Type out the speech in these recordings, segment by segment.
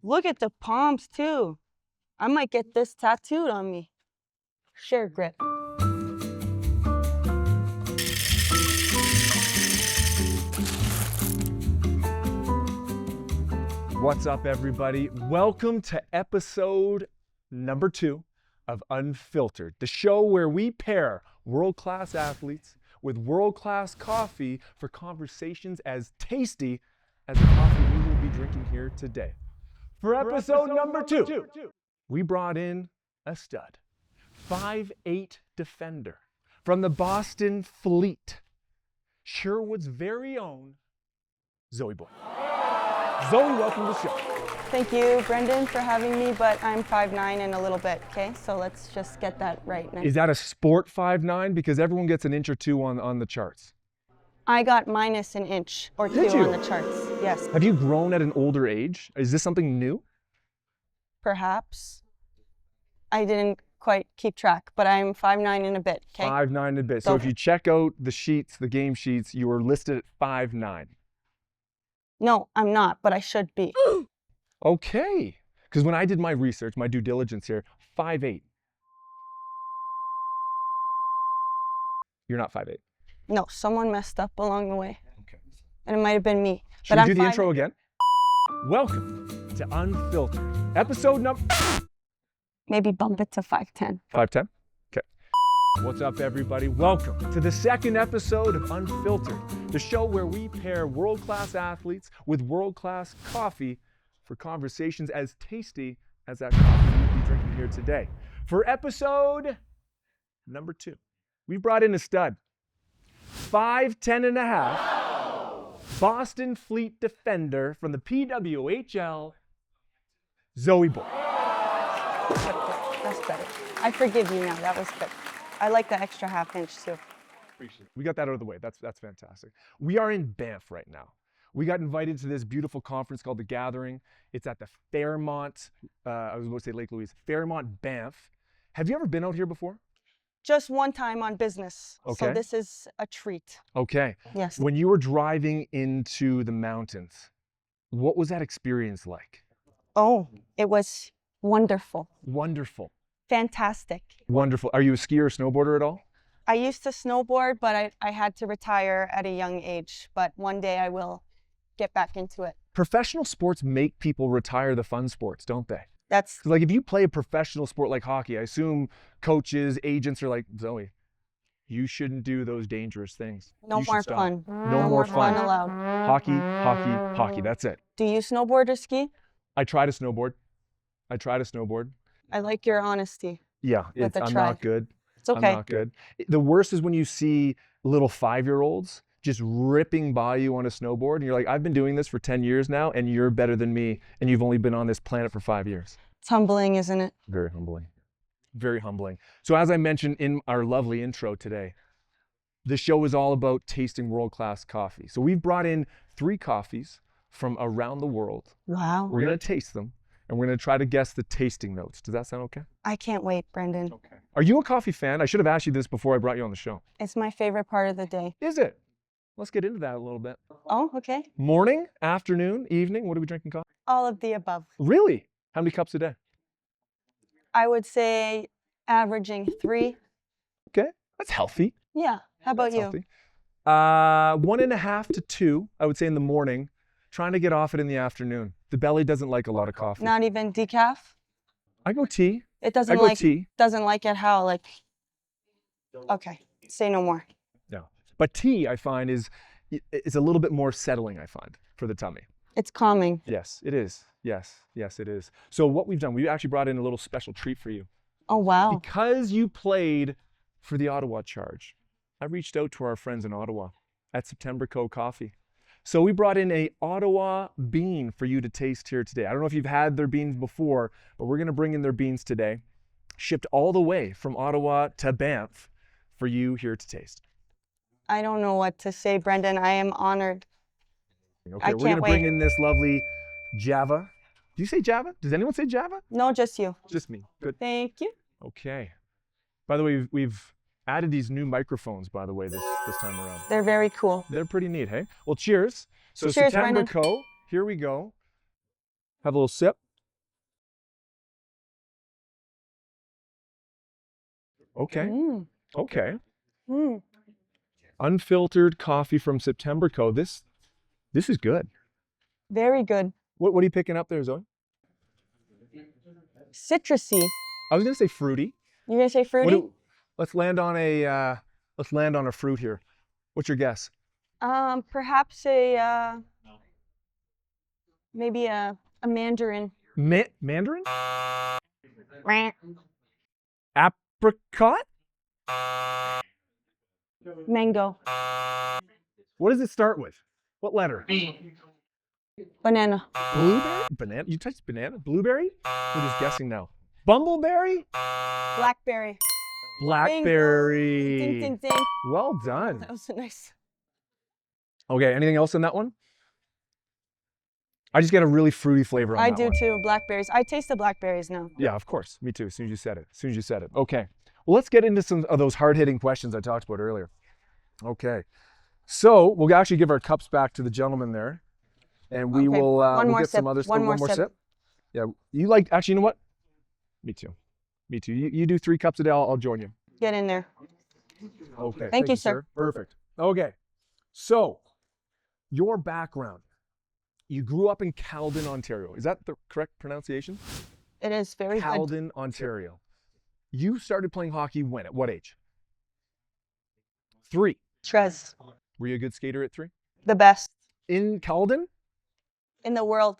Look at the palms too. I might get this tattooed on me. Share grip. What's up, everybody? Welcome to episode number 2 of Unfiltered, the show where we pair world-class athletes with world-class coffee for conversations as tasty as the coffee we will be drinking here today. For episode number 2, we brought in a stud, 5'8" defender from the Boston Fleet, Sherwood's very own Zoe Boyd. Zoe, welcome to the show. Thank you, Brendan, for having me, but I'm 5'9" and a little bit, okay? So let's just get that right now. Is that a sport 5'9"? Because everyone gets an inch or two on the charts. I got minus an inch or two on the charts, yes. Have you grown at an older age? Is this something new? Perhaps. I didn't quite keep track, but I'm 5'9" and a bit, okay? 5'9" and a bit. So if you check out the sheets, the game sheets, you are listed at 5'9". No, I'm not, but I should be. Okay. Because when I did my research, my due diligence here, 5'8". You're not 5'8". No, someone messed up along the way. Okay. And it might have been me. Should we do the intro again? Welcome to Unfiltered. Episode number... Maybe bump it to 5'10". 5'10"? Okay. What's up, everybody? Welcome to the second episode of Unfiltered, the show where we pair world-class athletes with world-class coffee for conversations as tasty as that coffee we'll be drinking here today. For episode number 2, we brought in a stud, 5'10" and a half, Boston Fleet defender from the PWHL, Zoe Boyd. That's better. I forgive you now. That was good. I like the extra half inch too. Appreciate it. We got that out of the way. That's fantastic. We are in Banff right now. We got invited to this beautiful conference called The Gathering. It's at the Fairmont, I was about to say Lake Louise, Fairmont Banff. Have you ever been out here before? Just one time on business. Okay. So this is a treat. Okay. Yes. When you were driving into the mountains, what was that experience like? Oh, it was wonderful. Wonderful. Fantastic. Wonderful. Are you a skier or snowboarder at all? I used to snowboard, but I had to retire at a young age. But one day I will get back into it. Professional sports make people retire the fun sports, don't they? That's 'Cause like if you play a professional sport like hockey, I assume coaches, agents are like, Zoe, you shouldn't do those dangerous things. no You should more stop. fun. No more fun. allowed. Hockey, hockey, hockey. That's it. Do you snowboard or ski? I try to snowboard. I like your honesty. Yeah, With a I'm try. not good. It's okay. I'm not good. The worst is when you see little 5-year-olds just ripping by you on a snowboard and you're like, I've been doing this for 10 years now and you're better than me and you've only been on this planet for 5 years. It's humbling, isn't it? Very humbling. Very humbling. So as I mentioned in our lovely intro today, the show is all about tasting world-class coffee. So we've brought in 3 coffees from around the world. Wow. We're going to taste them and we're going to try to guess the tasting notes. Does that sound okay? I can't wait, Brendan. Okay. Are you a coffee fan? I should have asked you this before I brought you on the show. It's my favorite part of the day. Is it? Let's get into that a little bit. Oh, okay. Morning, afternoon, evening, what are we drinking coffee? All of the above. Really? How many cups a day? I would say averaging 3. Okay, that's healthy. Yeah. How about That's you? healthy. 1.5 to 2, I would say in the morning. Trying to get off it in the afternoon. The belly doesn't like a lot of coffee. Not even decaf? I go tea. It doesn't I go like tea. doesn't like it how like okay. Say no more. No. But tea, I find, is a little bit more settling, I find, for the tummy. It's calming. Yes, it is. Yes, it is. So what we've done, we actually brought in a little special treat for you. Oh wow. Because you played for the Ottawa Charge, I reached out to our friends in Ottawa at September Co. Coffee. So we brought in a Ottawa bean for you to taste here today. I don't know if you've had their beans before, but we're going to bring in their beans today, shipped all the way from Ottawa to Banff for you here to taste. I don't know what to say, Brendan. I am honored. Okay, we're going to bring in this lovely Java. Do you say Java? Does anyone say Java? No, just you. Just me. Good. Thank you. Okay. By the way, we've added these new microphones, by the way, this time around. They're very cool. They're pretty neat, hey? Well, cheers. So Cheers, September Brendan. Co. Here we go. Have a little sip. Okay. Mm. Okay. Mm. Unfiltered coffee from September Co. This is good. Very good. What are you picking up there, Zoe? Citrusy. I was gonna say fruity. You're gonna say fruity? Let's land on a fruit here. What's your guess? Perhaps maybe a mandarin. Mandarin? Rant. Apricot? Mango. What does it start with? What letter? Banana. Blueberry? Banana? You touched banana? Blueberry? We're just guessing now. Bumbleberry? Blackberry. Blackberry. Ding, ding, ding. Well done. That was nice. Okay, anything else in that one? I just get a really fruity flavor on I that do one. too. Blackberries. I taste the blackberries now. Yeah, of course. Me too. As soon as you said it. Okay. Well, let's get into some of those hard-hitting questions I talked about earlier. Okay. So we'll actually give our cups back to the gentleman there, and we Okay, will one we'll more get some sip, other one more sip. Yeah. You like? Actually, you know what? Me too. Me too. You do 3 cups a day. I'll join you. Get in there. Okay. Thank you, sir. Perfect. Okay. So, your background. You grew up in Caledon, Ontario. Is that the correct pronunciation? It is very good. Caledon, Ontario. You started playing hockey when? At what age? 3. Trez. Were you a good skater at 3? The best In Caledon? in the world.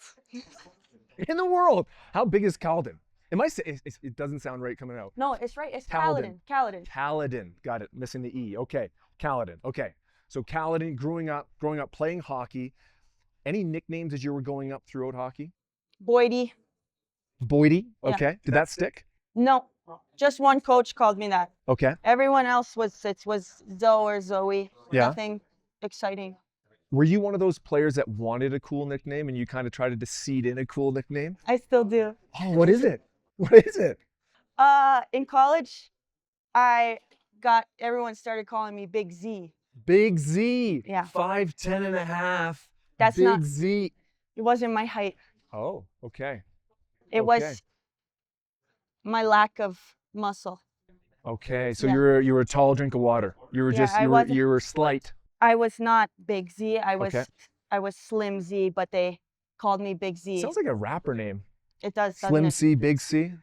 In the world. How big is Caledon? It doesn't sound right coming out. No, it's right. It's Caledon. Caledon. Caledon. Got it. Missing the E. Okay. Caledon. Okay. So Caledon, growing up playing hockey. Any nicknames as you were going up throughout hockey? Boydie. Boydie. Yeah. Okay. Did that stick? No, just one coach called me that. Okay. Everyone else was Zoe or Zoe. Yeah. Nothing exciting. Were you one of those players that wanted a cool nickname and you kind of tried to seed in a cool nickname? I still do. Oh, what is it? What is it? In college, everyone started calling me Big Z. Big Z. Yeah. 5'10" and a half. That's Big not- Z. It wasn't my height. Oh, okay. It Okay. was my lack of muscle. Okay. So Yeah. you were a tall drink of water. You were Yeah, just I you wasn't- were slight. I was not Big Z. Okay. I was Slim Z, but they called me Big Z. Sounds like a rapper name. It does, doesn't Slim it? C, Big C.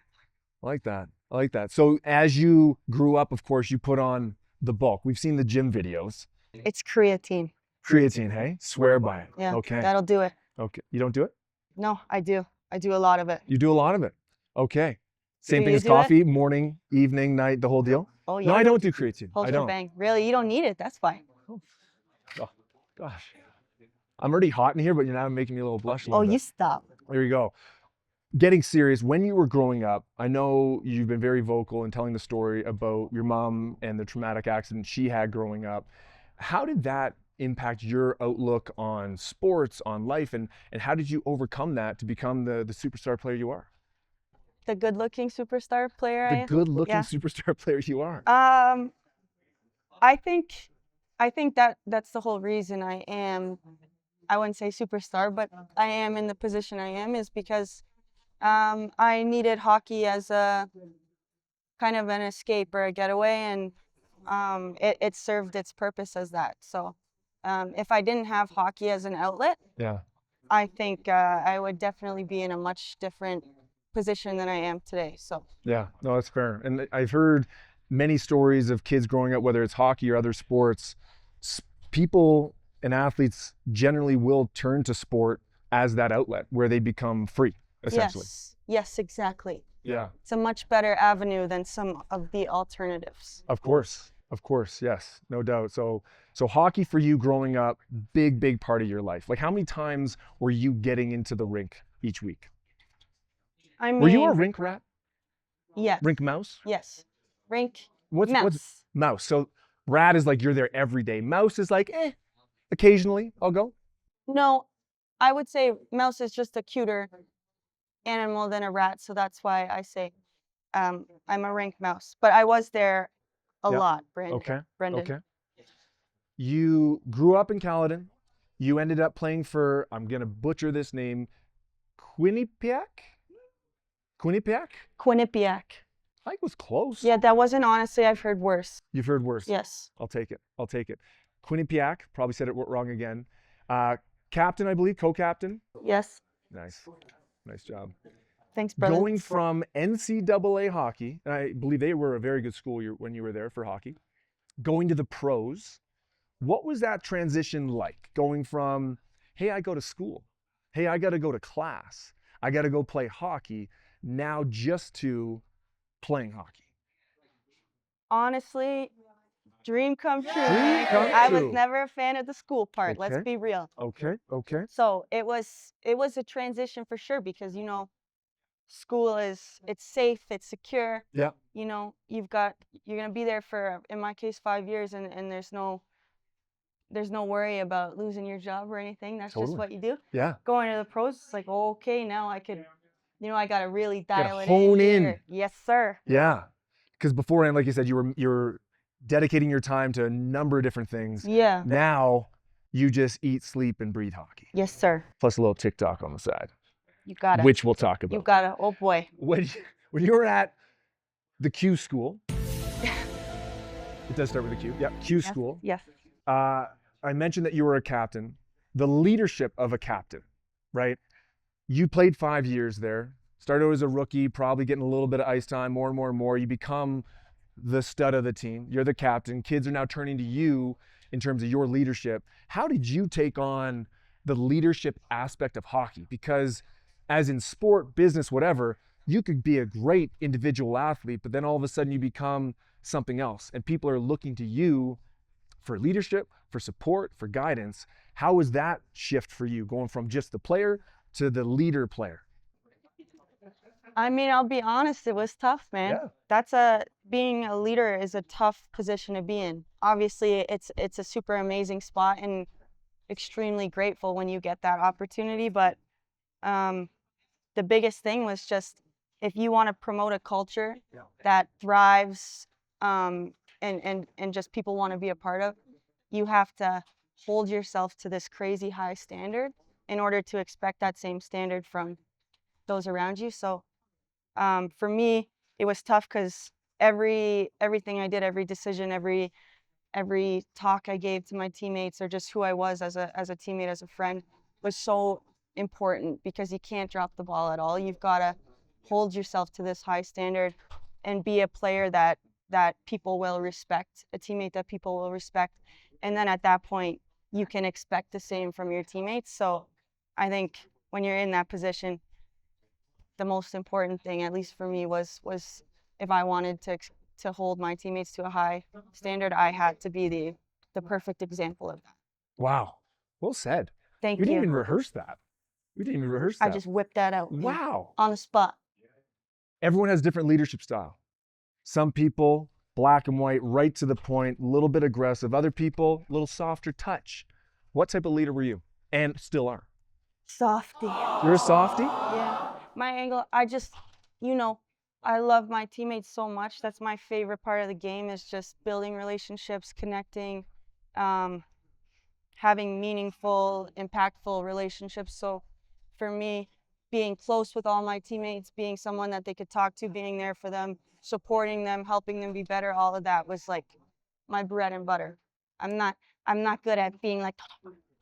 I like that. I like that. So as you grew up, of course, you put on the bulk. We've seen the gym videos. It's creatine. Creatine, hey? Swear by it. Yeah. Okay. That'll do it. Okay. You don't do it? No, I do. I do a lot of it. You do a lot of it. Okay. Same Do thing you as do it? coffee, morning, evening, night, the whole deal? Oh yeah. No, I don't do creatine. Whole I don't. shebang. Really, you don't need it. That's why. Oh, gosh. I'm already hot in here, but you're now making me a little blush a Oh, little bit. you stop. There you go. Getting serious, when you were growing up, I know you've been very vocal in telling the story about your mom and the traumatic accident she had growing up. How did that impact your outlook on sports, on life, and how did you overcome that to become the superstar player you are? The good-looking superstar player I The am. good-looking Yeah. superstar player you are. I think that's the whole reason I am. I wouldn't say superstar, but I am in the position I am is because I needed hockey as a kind of an escape or a getaway, and it served its purpose as that. So if I didn't have hockey as an outlet, Yeah. I think I would definitely be in a much different position than I am today. So Yeah, no, that's fair. And I've heard many stories of kids growing up, whether it's hockey or other sports, people and athletes generally will turn to sport as that outlet where they become free, essentially. yes, exactly. Yeah, It's a much better avenue than some of the alternatives. of course, yes, no doubt. So hockey for you growing up, big part of your life. Like how many times were you getting into the rink each week? I mean, Were you a rink rat? yes, Rink mouse? yes, rink What's mouse. mouse? So rat is like you're there every day. Mouse is like, occasionally I'll go. No, I would say mouse is just a cuter animal than a rat, so that's why I say I'm a rink mouse. But I was there a Yep. lot, Brendan. Okay. Brendan. Okay. You grew up in Caledon. You ended up playing for, I'm going to butcher this name, Quinnipiac? Quinnipiac? Quinnipiac. Hike was close. Yeah, that wasn't honestly. I've heard worse. You've heard worse. Yes. I'll take it. I'll take it. Quinnipiac, probably said it wrong again. Captain, I believe, co-captain. Yes. Nice. Nice job. Thanks, brother. Going from NCAA hockey, and I believe they were a very good school when you were there for hockey, going to the pros, what was that transition like? Going from, hey, I go to school. Hey, I got to go to class. I got to go play hockey. Now just to playing hockey. Honestly, dream come true. Dream come I was true. never a fan of the school part. Let's Okay. be real. Okay. Okay. So it was a transition for sure because school it's safe, it's secure. Yeah. You're gonna be there for, in my case, 5 years, and there's no worry about losing your job or anything. That's Totally. just what you do. Yeah. Going to the pros, it's like, oh, okay, now I could, I gotta really dial it hone in. here. Yes, sir. Yeah. Because beforehand, like you said, you're dedicating your time to a number of different things. Yeah. Now you just eat, sleep, and breathe hockey. Yes, sir. Plus a little TikTok on the side, You gotta. which we'll talk about. You gotta. Oh boy. When you were at the Q school, it does start with a Q. Yeah, Q Yes. school. Yes. I mentioned that you were a captain. The leadership of a captain, right? You played 5 years there. Started as a rookie, probably getting a little bit of ice time, more and more and more. You become the stud of the team. You're the captain. Kids are now turning to you in terms of your leadership. How did you take on the leadership aspect of hockey? Because as in sport, business, whatever, you could be a great individual athlete, but then all of a sudden you become something else. And people are looking to you for leadership, for support, for guidance. How was that shift for you, going from just the player to the leader player? I mean, I'll be honest, it was tough, man. Yeah. Being a leader is a tough position to be in. Obviously, it's a super amazing spot and extremely grateful when you get that opportunity. But the biggest thing was just, if you want to promote a culture that thrives and just people want to be a part of, you have to hold yourself to this crazy high standard in order to expect that same standard from those around you. So for me, it was tough because everything I did, every decision, every talk I gave to my teammates, or just who I was as a teammate, as a friend, was so important, because you can't drop the ball at all. You've got to hold yourself to this high standard and be a player that people will respect, a teammate that people will respect. And then at that point, you can expect the same from your teammates. So I think when you're in that position, the most important thing, at least for me, was if I wanted to hold my teammates to a high standard, I had to be the perfect example of that. Wow. Well said. Thank You you. didn't even rehearse that. You didn't even rehearse that. I just whipped that out. Wow. On the spot. Everyone has different leadership style. Some people, black and white, right to the point, a little bit aggressive. Other people, a little softer touch. What type of leader were you? And still are? Softy. You're a softy? Yeah. My angle, I love my teammates so much. That's my favorite part of the game, is just building relationships, connecting, having meaningful, impactful relationships. So for me, being close with all my teammates, being someone that they could talk to, being there for them, supporting them, helping them be better, all of that was like my bread and butter. I'm not good at being like.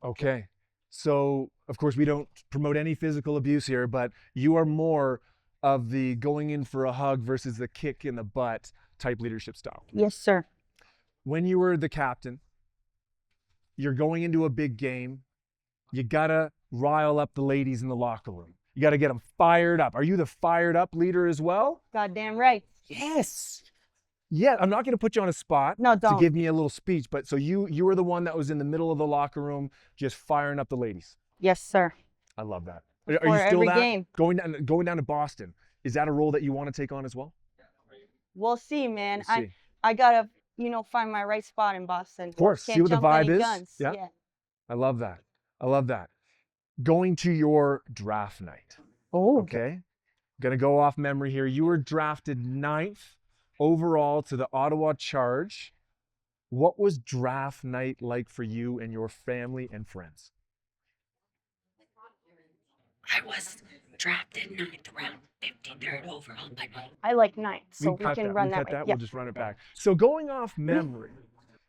Okay. So, of course, we don't promote any physical abuse here, but you are more of the going in for a hug versus the kick in the butt type leadership style. Yes, sir. When you were the captain, you're going into a big game. You got to rile up the ladies in the locker room. You got to get them fired up. Are you the fired up leader as well? Goddamn right. Yes. Yeah, I'm not going to put you on a spot No, don't. to give me a little speech, but so you were the one that was in the middle of the locker room just firing up the ladies. Yes, sir. I love that. For Are you still every that? game. Going down to Boston? Is that a role that you want to take on as well? We'll see, man. We'll see. I gotta, find my right spot in Boston. Of course. Can't See what the jump vibe any is. guns. Yeah. I love that. I love that. Going to your draft night. Oh. Okay. Gonna go off memory here. You were drafted 9th overall to the Ottawa Charge. What was draft night like for you and your family and friends? I was drafted 9th round, 53rd I like ninth, so we can run that way. that. Yeah. We'll just run it back. So going off memory,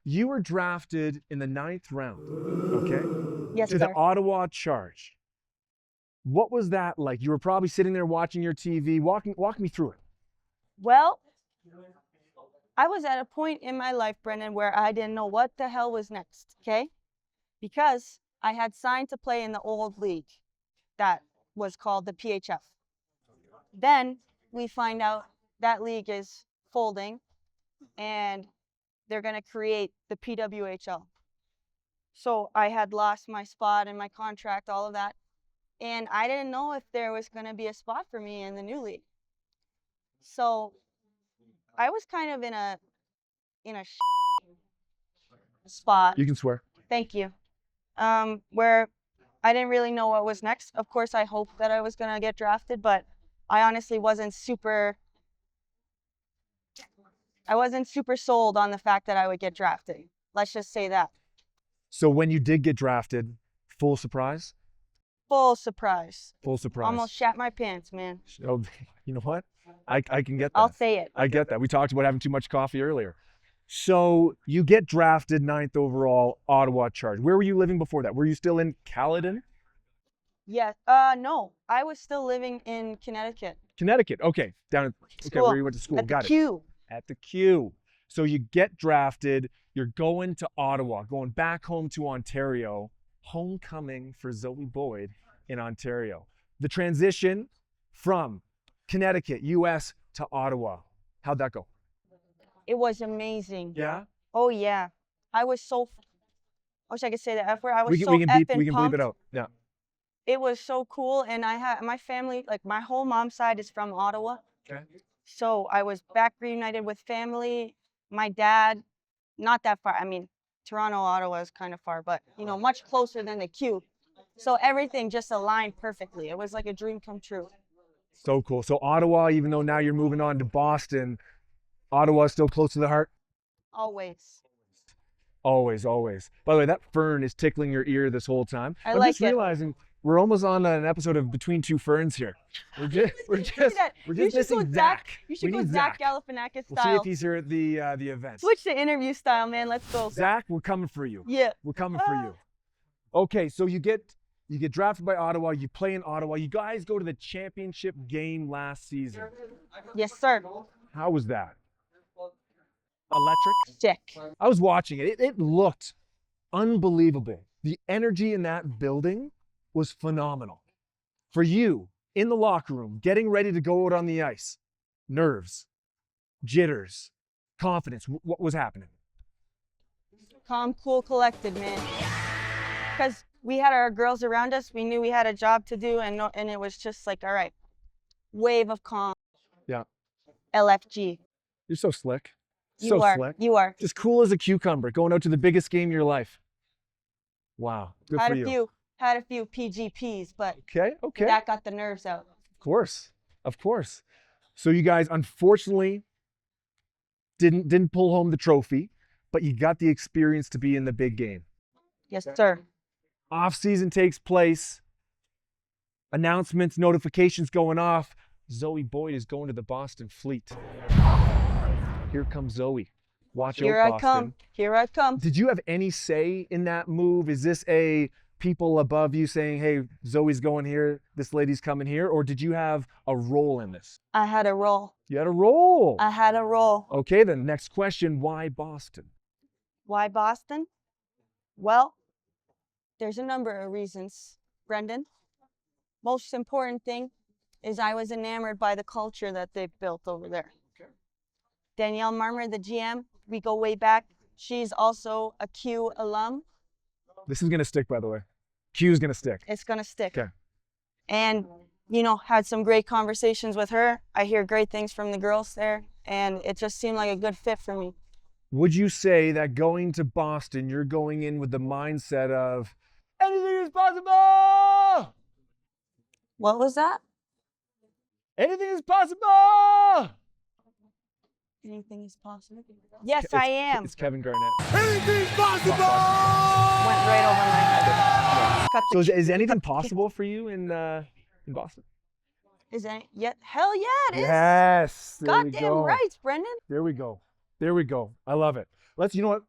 you were drafted in the 9th round, okay, Yes, to the sir. Ottawa Charge. What was that like? You were probably sitting there watching your TV. Walk me through it. Well, I was at a point in my life, Brendan, where I didn't know what the hell was next, okay? Because I had signed to play in the old league that was called the PHF. Then we find out that league is folding and they're going to create the PWHL. So I had lost my spot and my contract, all of that. And I didn't know if there was going to be a spot for me in the new league. So I was kind of in a spot. You can swear. Thank you. Where I didn't really know what was next. Of course, I hoped that I was going to get drafted, but I honestly wasn't super sold on the fact that I would get drafted. Let's just say that. So when you did get drafted, full surprise? Full surprise. Full surprise. Almost shat my pants, man. Oh, you know what? I can get that. I'll say it. I get that. We talked about having too much coffee earlier. So you get drafted 9th overall, Ottawa Charge. Where were you living before that? Were you still in Caledon? Yeah. No, I was still living in Connecticut. Connecticut. Okay. Down at School. where you went to school. At Got the it. Q. At the Q. So you get drafted, you're going to Ottawa, going back home to Ontario, homecoming for Zoe Boyd in Ontario. The transition from Connecticut, US to Ottawa. How'd that go? It was amazing. Yeah? Oh yeah. I was so. I wish I could say the F word. I was We can so bleep pumped. it out. Yeah. It was so cool, and I had my family. Like my whole mom's side is from Ottawa. Okay. So I was back reunited with family. My dad, not that far. I mean, Toronto, Ottawa is kind of far, but you know, much closer than the Q. So everything just aligned perfectly. It was like a dream come true. So cool. So Ottawa, even though now you're moving on to Boston, Ottawa is still close to the heart? Always. Always, always. By the way, that fern is tickling your ear this whole time. I I'm like just it. realizing we're almost on an episode of Between Two Ferns here. We're just missing Zach. You should We go need Zach Zach. Galifianakis We'll see style. if he's here at the event. Switch the interview style, man. Let's go. Zach, we're coming for you. Yeah. We're coming for you. Okay, so you get drafted by Ottawa. You play in Ottawa. You guys go to the championship game last season. Yes, sir. How was that? Electric. Sick. I was watching it. It looked unbelievable. The energy in that building was phenomenal. For you, in the locker room, getting ready to go out on the ice, nerves, jitters, confidence, what was happening? Calm, cool, collected, man. Because we had our girls around us. We knew we had a job to do, and it was just like, all right, wave of calm. Yeah. LFG. You're so slick. You are. Slick. You are. Just cool as a cucumber, going out to the biggest game of your life. Wow. Good for you. Had a few PGPs, but Okay. that got the nerves out. Of course. So you guys unfortunately didn't pull home the trophy, but you got the experience to be in the big game. Yes, sir. Off season takes place. Announcements, notifications going off. Zoe Boyd is going to the Boston Fleet. Here comes Zoe. Watch out, Boston. Here I come. Did you have any say in that move? Is this a people above you saying, hey, Zoe's going here, this lady's coming here? Or did you have a role in this? I had a role. You had a role. I had a role. Okay, then next question, why Boston? Why Boston? Well, there's a number of reasons, Brendan. Most important thing is I was enamored by the culture that they've built over there. Okay. Danielle Marmer, the GM, we go way back. She's also a Q alum. This is going to stick, by the way. Q is going to stick. It's going to stick. Okay. And, you know, had some great conversations with her. I hear great things from the girls there, and it just seemed like a good fit for me. Would you say that going to Boston, you're going in with the mindset of anything is possible? What was that? Anything is possible! Anything is possible. Yes, I am. It's Kevin Garnett. Anything's possible! Went right over my head. Cut So the is anything possible for you in Boston? Is that yet? Hell yeah, it is. Yes. There we Goddamn go. right, Brendan. There we go. There we go. I love it. You know what?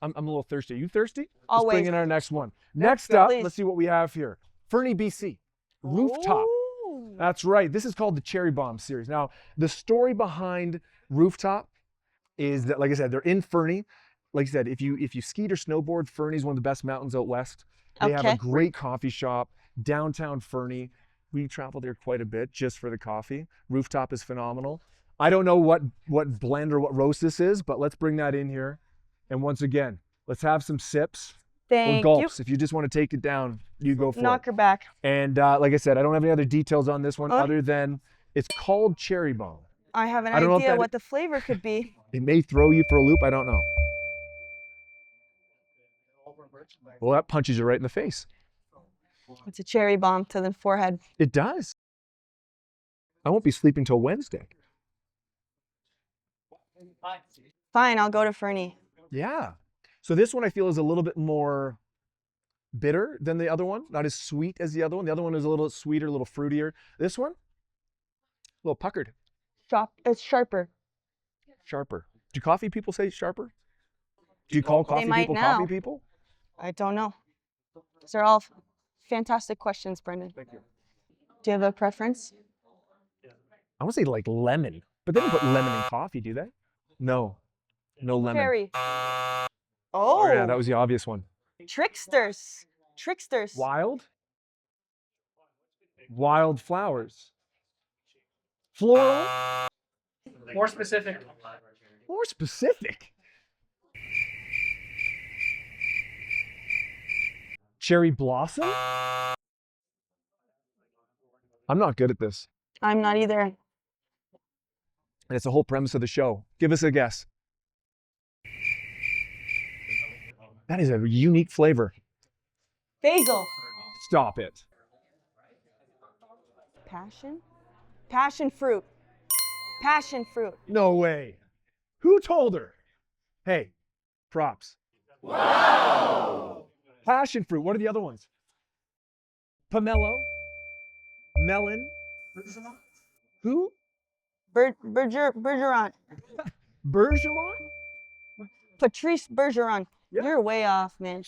I'm a little thirsty. Are you thirsty? Let's bring Always. in our next one. Next up, Please. let's see what we have here. Fernie, BC. Rooftop. Ooh. That's right. This is called the Cherry Bomb series. Now, the story behind Rooftop is that, like I said, they're in Fernie. Like I said, if you skied or snowboard, Fernie's one of the best mountains out west. They have a Okay. great coffee shop, downtown Fernie. We traveled there quite a bit just for the coffee. Rooftop is phenomenal. I don't know what blend or what roast this is, but let's bring that in here. And once again, let's have some sips or Thank gulps. you. If you just want to take it down, you go for Knock it. her back. And like I said, I don't have any other details on this one other than it's called Cherry Bomb. I have an I don't know if idea that- what the flavor could be. It may throw you for a loop. I don't know. Well, that punches you right in the face. It's a cherry bomb to the forehead. It does. I won't be sleeping till Wednesday. Fine, I'll go to Fernie. Yeah. So this one I feel is a little bit more bitter than the other one. Not as sweet as the other one. The other one is a little sweeter, a little fruitier. This one, a little puckered, It's sharper. sharper. Do coffee people say sharper? Do you call coffee might people now. coffee people? I don't know. These are all fantastic questions, Brendan. Thank you. Do you have a preference? I want to say like lemon, but they don't put lemon in coffee, do they? No. No lemon. Cherry. Oh, Oh, yeah, that was the obvious one. tricksters. Tricksters. Wild? Wild flowers. Floral? More specific. More specific. Cherry blossom? I'm not good at this. I'm not either. And it's the whole premise of the show. Give us a guess. That is a unique flavor. Basil. Stop it. Passion? Passion fruit. Passion fruit. No way. Who told her? Hey, props. Wow. Passion fruit. What are the other ones? Pomelo. Melon. Who? Bergeron. Bergeron? Patrice Bergeron. Yeah. You're way off, man.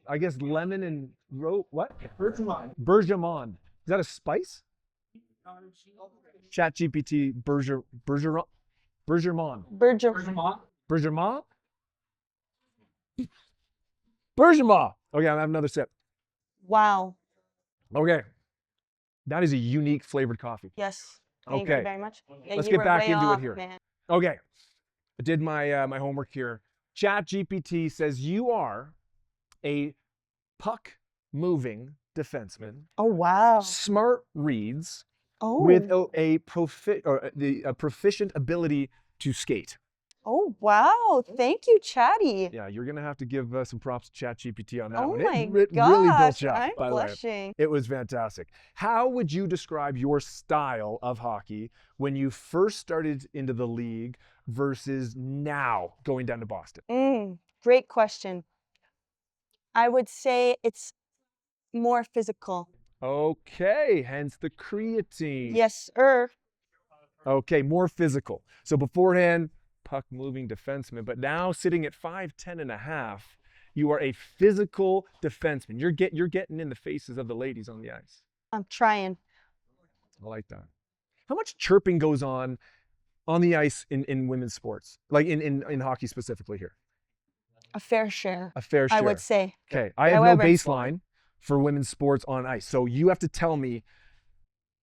I guess lemon and what? Bergamot. Bergamot. Is that a spice? ChatGPT Bergeron. Bergeron. Bergamot. Bergamot? Bergamot. Okay, I have another sip. Wow. Okay. That is a unique flavored coffee. Yes. Thank Okay. you very much. Yeah, Let's you get were back way into it off, here. Man. Okay. I did my homework here. ChatGPT says you are a puck moving defenseman, Oh wow. smart reads Oh. with a proficient ability to skate. Oh wow. Thank you, Chatty. Yeah, you're gonna have to give some props to ChatGPT on that Oh one. my It really gosh. built you up, I'm by the way. blushing. It was fantastic. How would you describe your style of hockey when you first started into the league versus now going down to Boston? Great question. I would say it's more physical. Okay, hence the creatine. Yes, sir. Okay, more physical. So beforehand, puck moving defenseman, but now sitting at 5'10" and a half, you are a physical defenseman. You're getting in the faces of the ladies on the ice. I'm trying. I like that. How much chirping goes on the ice in women's sports, like in hockey specifically here? A fair share. A fair share. I would say. Okay, I have However- no baseline for women's sports on ice, so you have to tell me,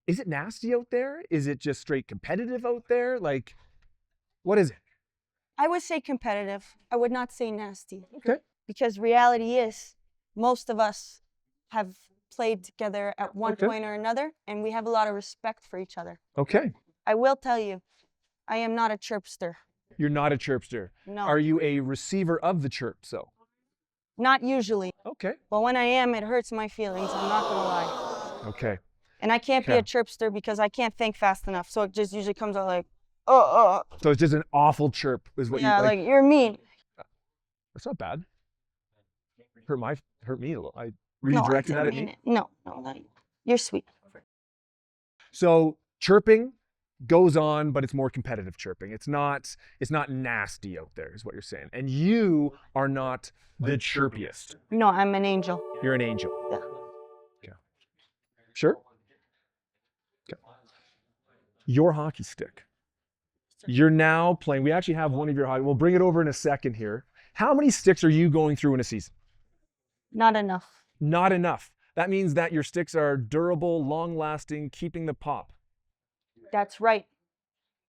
is it nasty out there? Is it just straight competitive out there? Like, what is it? I would say competitive. I would not say nasty. Okay. Because reality is, most of us have played together at one Okay. point or another, and we have a lot of respect for each other. Okay. I will tell you, I am not a chirpster. You're not a chirpster. No. Are you a receiver of the chirp, so? Not usually. Okay. But when I am, it hurts my feelings. I'm not gonna lie. Okay. And I can't be Okay. a chirpster because I can't think fast enough. So it just usually comes out like, So it's just an awful chirp is what yeah, you like you're mean. That's not bad. Hurt me a little. Were No, you I directing didn't that at mean me? it. No, you're sweet. So chirping goes on, but it's more competitive chirping. It's not nasty out there, is what you're saying. And you are not the chirpiest. No, I'm an angel. You're an angel. Yeah. Okay. Sure? Okay. Your hockey stick. You're now playing. We actually have one of your hockey. We'll bring it over in a second here. How many sticks are you going through in a season? Not enough. Not enough. That means that your sticks are durable, long-lasting, keeping the pop. That's right.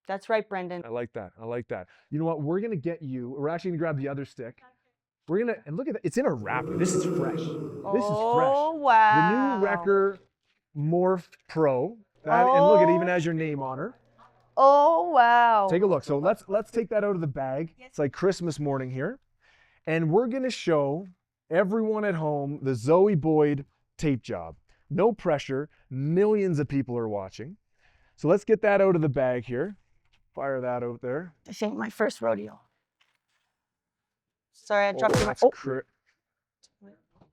That's right, Brendan. I like that. I like that. You know what? We're going to get you. We're actually going to grab the other stick. We're going to, and look at that. It's in a wrapper. This is fresh. This is fresh. Oh, wow. The new Wrecker Morph Pro. That, and look, it even has your name on her. Oh, wow. Take a look. So let's take that out of the bag. It's like Christmas morning here. And we're going to show everyone at home the Zoe Boyd tape job. No pressure. Millions of people are watching. So let's get that out of the bag here. Fire that out there. This ain't my first rodeo. Sorry, I dropped my. That's Oh,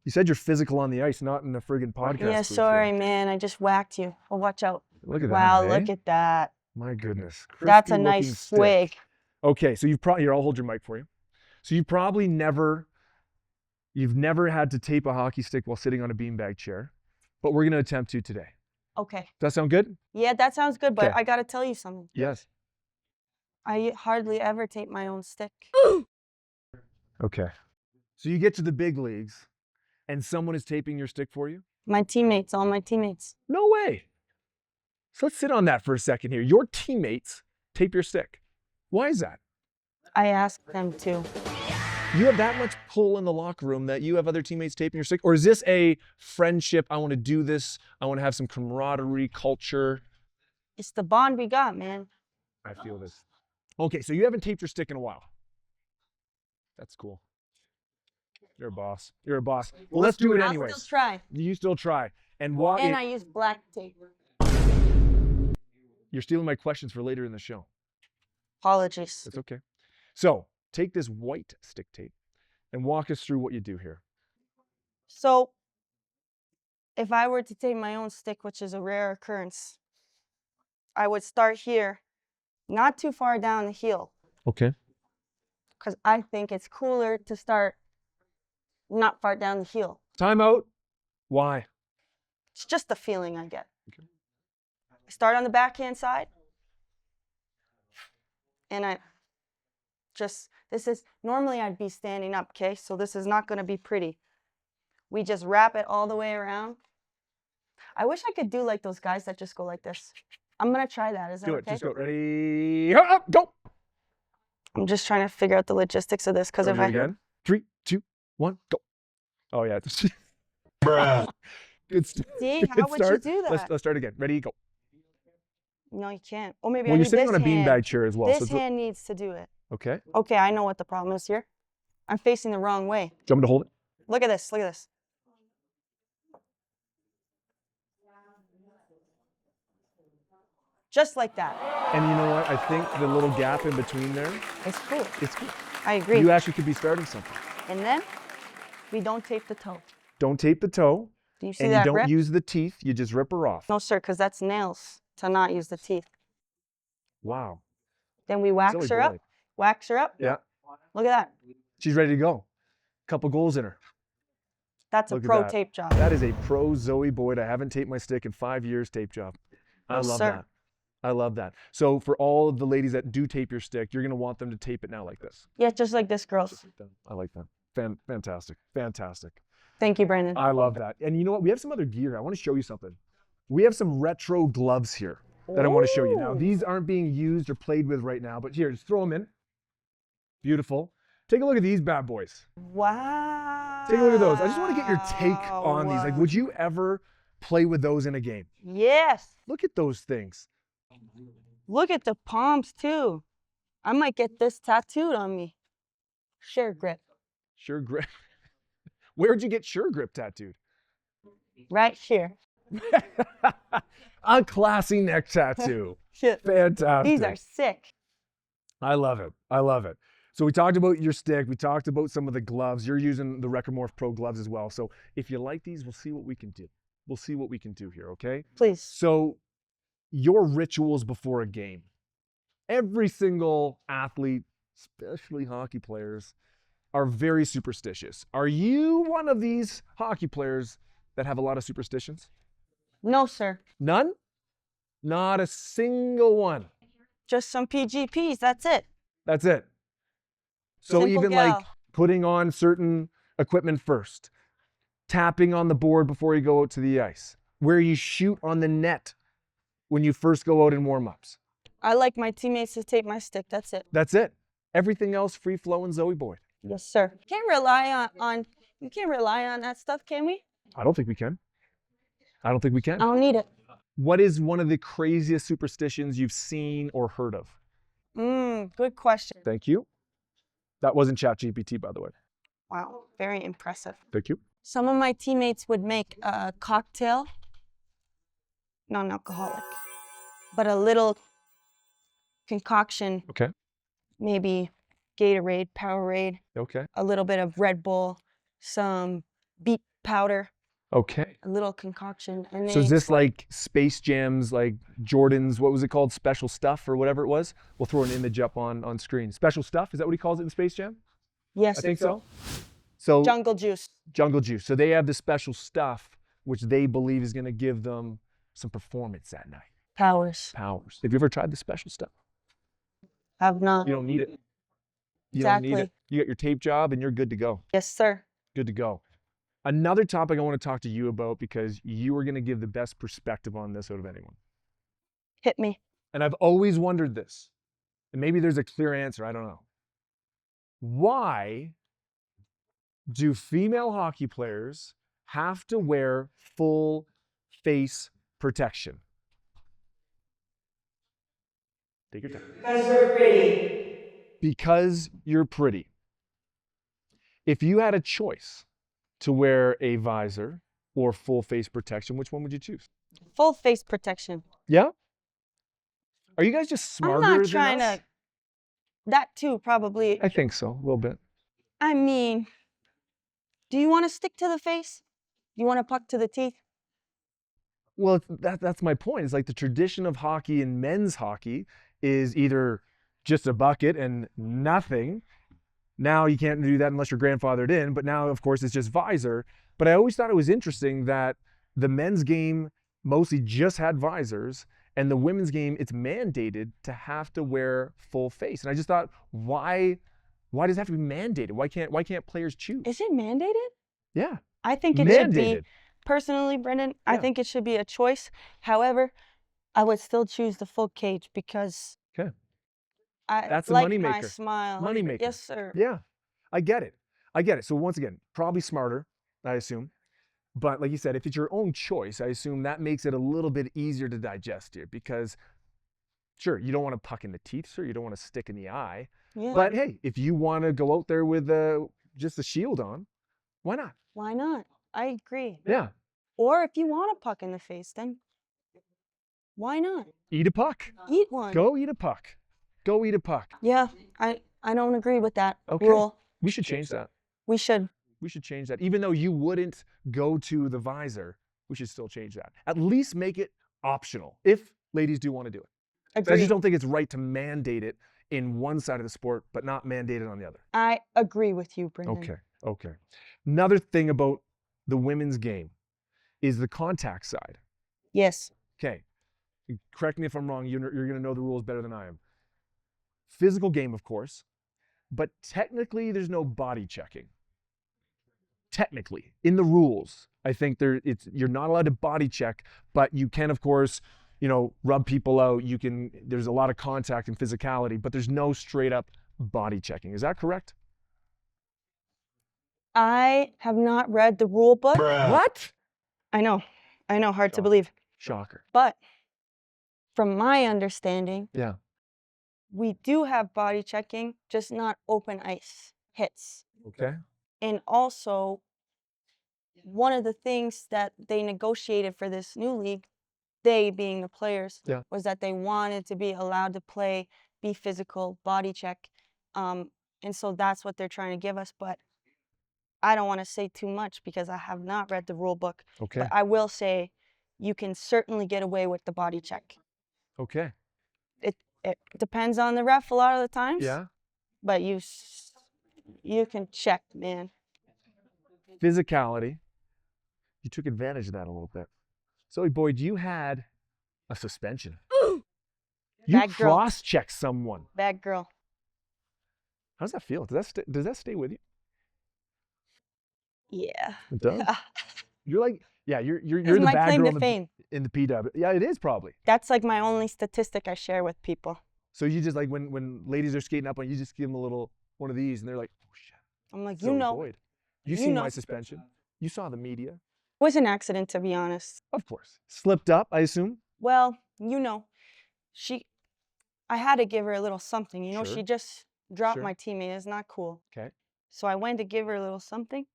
You said you're physical on the ice, not in a friggin' podcast. yeah, booth sorry, here. man. I just whacked you. Oh, watch out. Look at Wow, that. look at that. My goodness. That's a Crispy nice looking stick. swig. Okay, so you've probably, here, I'll hold your mic for you. So you've probably never had to tape a hockey stick while sitting on a beanbag chair, but we're going to attempt to today. Okay. Does that sound good? Yeah, that sounds good, but Okay. I got to tell you something. Yes. I hardly ever tape my own stick. Okay. So you get to the big leagues and someone is taping your stick for you? My teammates, all my teammates. No way. So let's sit on that for a second here. Your teammates tape your stick. Why is that? I asked them to. You have that much pull in the locker room that you have other teammates taping your stick? Or is this a friendship? I want to do this. I want to have some camaraderie, culture. It's the bond we got, man. I feel this. Okay, so you haven't taped your stick in a while. That's cool. You're a boss. You're a boss. Well, let's do it I'll anyways. still try. You still try. And walk. And I use black tape. You're stealing my questions for later in the show. Apologies. That's okay. So take this white stick tape and walk us through what you do here. So, if I were to tape my own stick, which is a rare occurrence, I would start here, not too far down the heel, Okay. because I think it's cooler to start not far down the heel. Time out. Why? It's just the feeling I get. I start on the backhand side, and normally I'd be standing up, okay? So this is not gonna be pretty. We just wrap it all the way around. I wish I could do like those guys that just go like this. I'm gonna try that, is that Do okay? it. Just go. Ready? Up, go. I'm just trying to figure out the logistics of this, because if Do it I again. 3, 2, 1, go. Oh yeah. Good see, good how would you start. do that? Let's start again. Ready? Go. No, you can't. Or maybe Well, I you're need sitting this on a hand. beanbag chair as well. This hand needs to do it. Okay. Okay, I know what the problem is here. I'm facing the wrong way. Do you want me to hold it? Look at this. Look at this. Just like that. And you know what? I think the little gap in between there, It's cool. it's good. I agree. You actually could be starting something. And then we don't tape the toe. Don't tape the toe, Do you see and you that don't rip? use the teeth. You just rip her off. No, sir, because that's nails to not use the teeth. Wow. Then we wax Zoe her up. Boyd. Wax her up. Yeah. Look at that. She's ready to go. Couple goals in her. That's a Look at pro that. tape job. That is a pro Zoe Boyd. I haven't taped my stick in 5 years tape job. I Yes, love sir. that. I love that. So for all of the ladies that do tape your stick, you're going to want them to tape it now like this. Yeah, just like this, girls. I like that. Fantastic. Fantastic. Thank you, Brandon. I love that. And you know what? We have some other gear. I want to show you something. We have some retro gloves here that I want to show you. Now, Ooh. these aren't being used or played with right now, but here, just throw them in. Beautiful. Take a look at these bad boys. Wow. Take a look at those. I just want to get your take on these. Like, would you ever play with those in a game? Yes. Look at those things. Look at the palms, too. I might get this tattooed on me. Sure grip. Sure grip. Where'd you get Sure Grip tattooed? Right here. A classy neck tattoo. Shit. Fantastic. These are sick. I love it. I love it. So we talked about your stick. We talked about some of the gloves. You're using the Recomorph Pro gloves as well. So if you like these, we'll see what we can do. We'll see what we can do here, okay? Please. So your rituals before a game. Every single athlete, especially hockey players, are very superstitious. Are you one of these hockey players that have a lot of superstitions? No, sir. None? Not a single one. Just some PGPs. That's it. That's it. So Simple even gal. like putting on certain equipment first, tapping on the board before you go out to the ice, where you shoot on the net when you first go out in warm-ups. I like my teammates to tape my stick. That's it. That's it. Everything else free flowing Zoe Boyd. Yes, sir. Can't rely on you can't rely on that stuff, can we? I don't think we can. I don't think we I can. don't need it. What is one of the craziest superstitions you've seen or heard of? Good question. Thank you. That wasn't ChatGPT, by the way. Wow, very impressive. Thank you. Some of my teammates would make a cocktail, non-alcoholic, but a little concoction, Okay. maybe Gatorade, Powerade, Okay. a little bit of Red Bull, some beet powder, Okay. a little concoction, and So is they this like Space Jam's, like Jordan's, what was it called? Special Stuff or whatever it was? We'll throw an image up on screen. Special Stuff, is that what he calls it in Space Jam? yes, I think so. So jungle juice. Jungle Juice. So they have the special stuff which they believe is going to give them some performance that night. Powers. Powers. Have you ever tried the special stuff? Have not. You don't need it. You don't need it. Exactly. You got your tape job and you're good to go. Yes, sir. Good to go. Another topic I want to talk to you about because you are going to give the best perspective on this out of anyone. Hit me. And I've always wondered this, and maybe there's a clear answer, I don't know. Why do female hockey players have to wear full face protection? Take your time. Because we're pretty. Because you're pretty. If you had a choice to wear a visor or full face protection, which one would you choose? Full face protection. Yeah? Are you guys just smarter I'm not than trying us? to. That too, probably. I think so, a little bit. I mean, do you want to stick to the face? Do you want to puck to the teeth? Well, that's my point. It's like the tradition of hockey and men's hockey is either just a bucket and nothing. Now you can't do that unless you're grandfathered in, but now, of course, it's just visor. But I always thought it was interesting that the men's game mostly just had visors, and the women's game, it's mandated to have to wear full face. And I just thought, why does it have to be mandated? Why can't players choose? Is it mandated? Yeah, I think it should be. mandated. Personally, Brendan, I Yeah. think it should be a choice. However, I would still choose the full cage because Okay. I That's a like my moneymaker. smile. Moneymaker. Yes, sir. Yeah, I get it. I get it. So once again, probably smarter, I assume. But like you said, if it's your own choice, I assume that makes it a little bit easier to digest here because, sure, you don't want to puck in the teeth, sir. You don't want to stick in the eye. Yeah. But hey, if you want to go out there with just a shield on, why not? Why not? I agree. Yeah. Or if you want a puck in the face, then why not? Eat a puck. Eat one. Go eat a puck. Go eat a puck. Yeah, I don't agree with that Okay. rule. We should change that. We should. We should change that. Even though you wouldn't go to the visor, we should still change that. At least make it optional if ladies do want to do it. I Agree. just don't think it's right to mandate it in one side of the sport, but not mandate it on the other. I agree with you, Brendan. Okay. Another thing about the women's game is the contact side. Yes. Okay. Correct me if I'm wrong. You're going to know the rules better than I am. Physical game, of course, but technically there's no body checking. Technically, in the rules, I think you're not allowed to body check, but you can, of course, rub people out. There's a lot of contact and physicality, but there's no straight up body checking. Is that correct? I have not read the rule book. What? I know, hard to Shocker. believe. Shocker. But from my understanding, Yeah. we do have body checking, just not open ice hits. Okay. And also, one of the things that they negotiated for this new league, they being the players, Yeah. was that they wanted to be allowed to play, be physical, body check. And so that's what they're trying to give us. But I don't want to say too much because I have not read the rule book. Okay. But I will say you can certainly get away with the body check. Okay. It depends on the ref a lot of the times. Yeah. But you can check, man. Physicality. You took advantage of that a little bit. Zoe Boyd, you had a suspension. You Bad girl. cross-checked someone. Bad girl. How does that feel? Does that stay with you? Yeah. It does. You're like, yeah, you're It's the my bad claim girl to in fame. the PW. Yeah, it is probably. That's like my only statistic I share with people. So you just like when ladies are skating up on you, just give them a little one of these, and they're like, oh shit. I'm like, Zoe you know, Boyd. You you seen know. my suspension? You saw the media, It was an accident, to be honest. of course. Slipped up, I assume. Well, you know, I had to give her a little something. You know, Sure. she just dropped Sure. my teammate. It's not cool. Okay. So I went to give her a little something.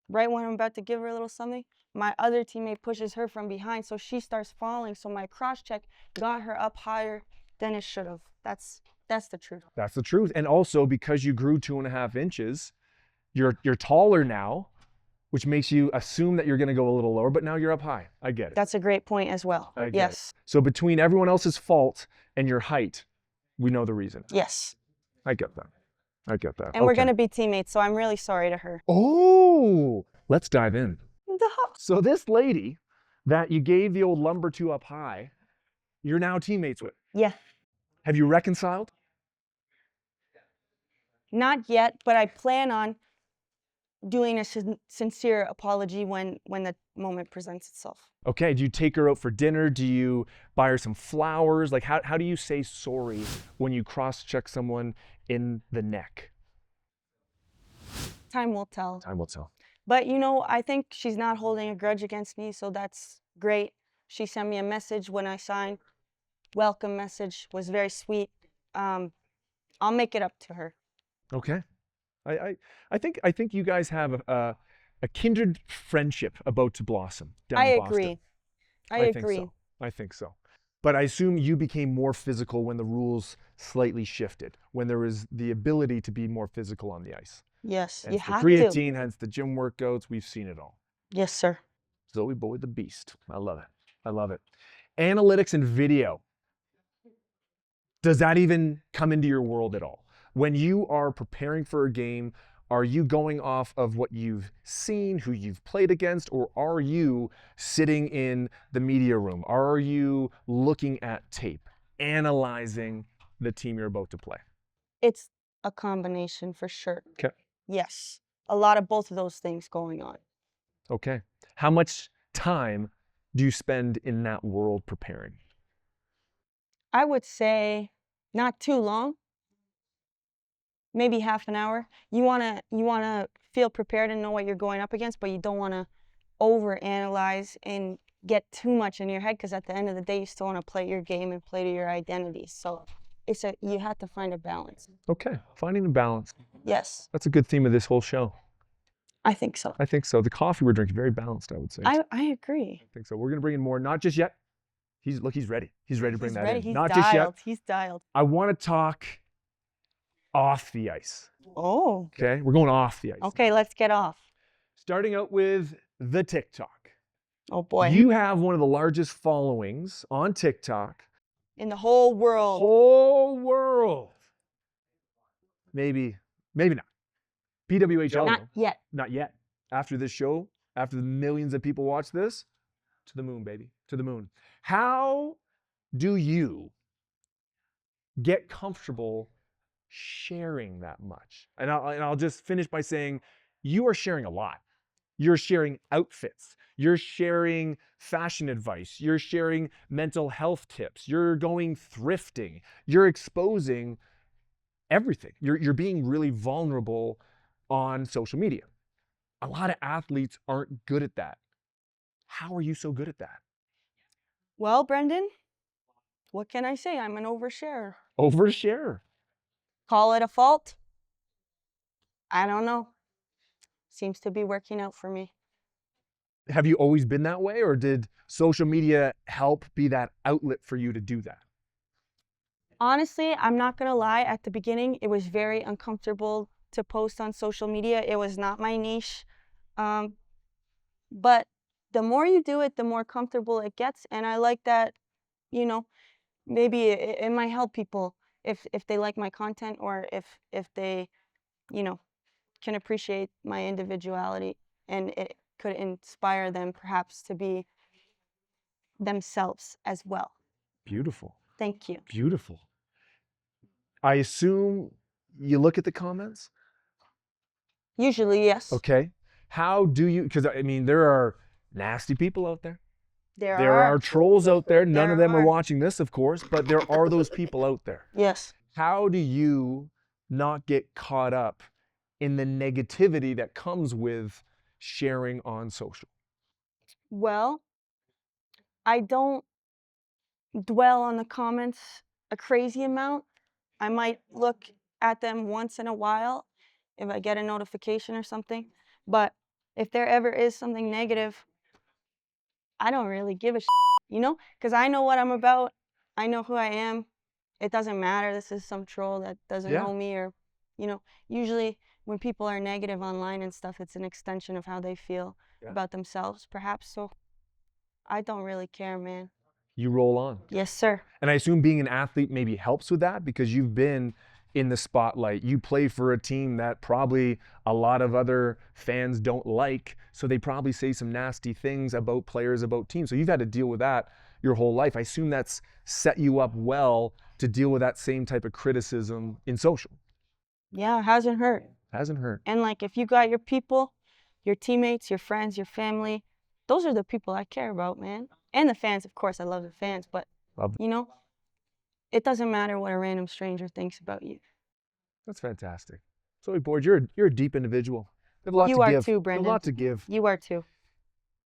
Right when I'm about to give her a little something, my other teammate pushes her from behind, so she starts falling. So my cross check got her up higher than it should have. That's the truth. That's the truth. And also because you grew 2.5 inches, you're taller now, which makes you assume that you're going to go a little lower, but now you're up high. I get it. That's a great point as well. I get Yes. it. So between everyone else's fault and your height, we know the reason. Yes. I get that. I get that. And we're Okay. going to be teammates, so I'm really sorry to her. Oh, let's dive in. So this lady that you gave the old lumber to up high, you're now teammates with. Yeah. Have you reconciled? Not yet, but I plan on doing a sincere apology when the moment presents itself. Okay, do you take her out for dinner? Do you buy her some flowers? Like how do you say sorry when you cross-check someone in the neck? Time will tell. Time will tell. But you know, I think she's not holding a grudge against me, so that's great. She sent me a message when I signed. Welcome message was very sweet. I'll make it up to her. Okay. I think you guys have a kindred friendship about to blossom down I in Boston. agree. I agree. Think so. I think so. But I assume you became more physical when the rules slightly shifted, when there was the ability to be more physical on the ice. Yes, Hence you the have to. creatine, hence the gym workouts, we've seen it all. Yes, sir. Zoe Boyd the beast. I love it. I love it. Analytics and video. Does that even come into your world at all? When you are preparing for a game, are you going off of what you've seen, who you've played against, or are you sitting in the media room? Are you looking at tape, analyzing the team you're about to play? It's a combination for sure. Okay. Yes. A lot of both of those things going on. Okay. How much time do you spend in that world preparing? I would say not too long. Maybe half an hour. You wanna feel prepared and know what you're going up against, but you don't wanna overanalyze and get too much in your head, because at the end of the day, you still want to play your game and play to your identity. So you have to find a balance. Okay, finding the balance. Yes, That's a good theme of this whole show. I think so. I think so. The coffee we're drinking, very balanced, I would say. I agree. I think so. We're gonna bring in more, not just yet. He's ready. He's ready to bring He's that ready. in. He's Not dialed. just yet. He's dialed. I want to talk off the ice. Oh. Okay, we're going off the ice. Okay, let's get off. Starting out with the TikTok. Oh boy. You have one of the largest followings on TikTok. In the whole world. Whole world. Maybe not. PWHL. Not though. yet. Not yet. After this show, after the millions of people watch this, to the moon, baby, to the moon. How do you get comfortable sharing that much? And I'll just finish by saying you are sharing a lot. You're sharing outfits. You're sharing fashion advice. You're sharing mental health tips. You're going thrifting. You're exposing everything. You're being really vulnerable on social media. A lot of athletes aren't good at that. How are you so good at that? Well, Brendan, what can I say? I'm an oversharer. Overshare. Call it a fault? I don't know. Seems to be working out for me. Have you always been that way, or did social media help be that outlet for you to do that? Honestly, I'm not gonna lie, at the beginning, it was very uncomfortable to post on social media. It was not my niche. But the more you do it, the more comfortable it gets. And I like that, you know, maybe it might help people if they like my content, or if they, you know, can appreciate my individuality, and it could inspire them perhaps to be themselves as well. Beautiful. Thank you. Beautiful. I assume you look at the comments? Usually, yes. Okay. How do you, because I mean, there are nasty people out there. There There are trolls out there. None of them are are. watching this, of course, but there are those people out there. Yes. How do you not get caught up in the negativity that comes with sharing on social? Well, I don't dwell on the comments a crazy amount. I might look at them once in a while if I get a notification or something. But if there ever is something negative, I don't really give a you know, because I know what I'm about. I know who I am. It doesn't matter. This is some troll that doesn't Yeah. know me, or, you know, usually when people are negative online and stuff, it's an extension of how they feel Yeah. about themselves, perhaps. So I don't really care, man. You roll on. Yes, sir. And I assume being an athlete maybe helps with that because you've been in the spotlight. You play for a team that probably a lot of other fans don't like. So they probably say some nasty things about players, about teams. So you've had to deal with that your whole life. I assume that's set you up well to deal with that same type of criticism in social. Yeah, it hasn't hurt. Hasn't hurt. And like, if you got your people, your teammates, your friends, your family, those are the people I care about, man. And the fans, of course. I love the fans, but Love- you know, it doesn't matter what a random stranger thinks about you. That's fantastic. Zoe Boyd, you're a deep individual. You have a lot You to are give. too, You have Brendan. a lot to give. You are too.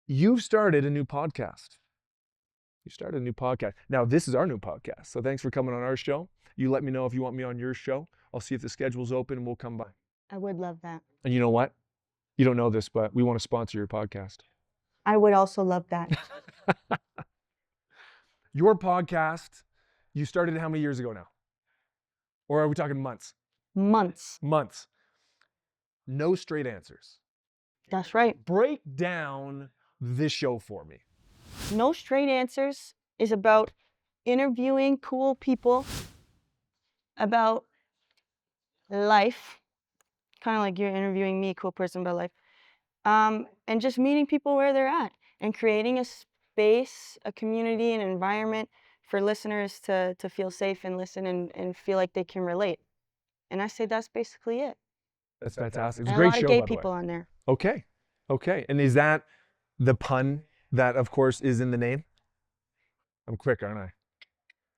You've started a new podcast. You started a new podcast. Now, this is our new podcast. So thanks for coming on our show. You let me know if you want me on your show. I'll see if the schedule's open and we'll come by. I would love that. And you know what? You don't know this, but we want to sponsor your podcast. I would also love that. Your podcast, you started it how many years ago now? Or are we talking months? Months. Months. No straight answers. That's right. Break down this show for me. No Straight Answers is about interviewing cool people about life, kind of like you're interviewing me, a cool person about life, and just meeting people where they're at and creating a space, a community, an environment for listeners to feel safe and listen and feel like they can relate. And I say that's basically it. That's fantastic. It's a And great a lot show, of gay by the way. people on there. Okay. Okay. And is that the pun that, of course, is in the name? I'm quick, aren't I?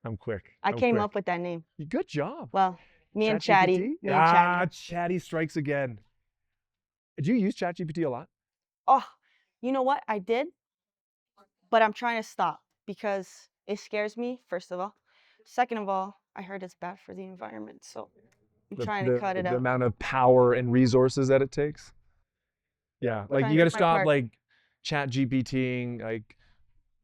I'm quick. I I'm came quick. up with that name. Good job. Well, me and ChatGPT? Chatty. Me and Chatty. Chatty strikes again. Do you use ChatGPT a lot? Oh, you know what? I did, but I'm trying to stop because it scares me, first of all. Second of all, I heard it's bad for the environment, so I'm trying to cut it The out. amount of power and resources that it takes. Yeah, like Trying you to got to do my stop part. like ChatGPTing, like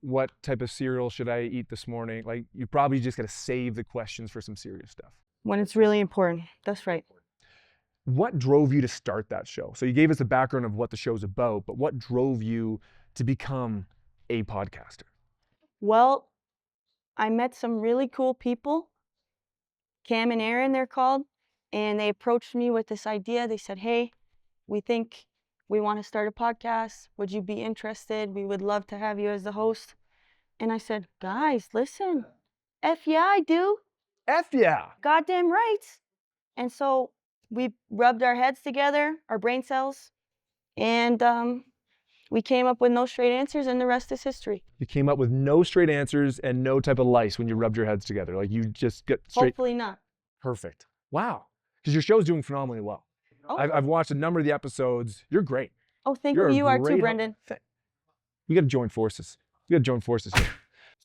what type of cereal should I eat this morning? Like you probably just got to save the questions for some serious stuff. When it's really important. That's right. What drove you to start that show? So you gave us a background of what the show's about, but what drove you to become a podcaster? Well, I met some really cool people, Cam and Aaron, they're called, and they approached me with this idea. They said, hey, we think we want to start a podcast. Would you be interested? We would love to have you as the host. And I said, guys, listen, F yeah, I do. F yeah. Goddamn right. And so we rubbed our heads together, our brain cells, and we came up with No Straight Answers, and the rest is history. You came up with no straight answers and no type of lice when you rubbed your heads together. Like you just get straight. Hopefully not. Perfect. Wow. Because your show's doing phenomenally well. Oh, I've watched a number of the episodes. You're great. oh thank You're you. a You are too, great Brendan. We got to join forces. We got to join forces here.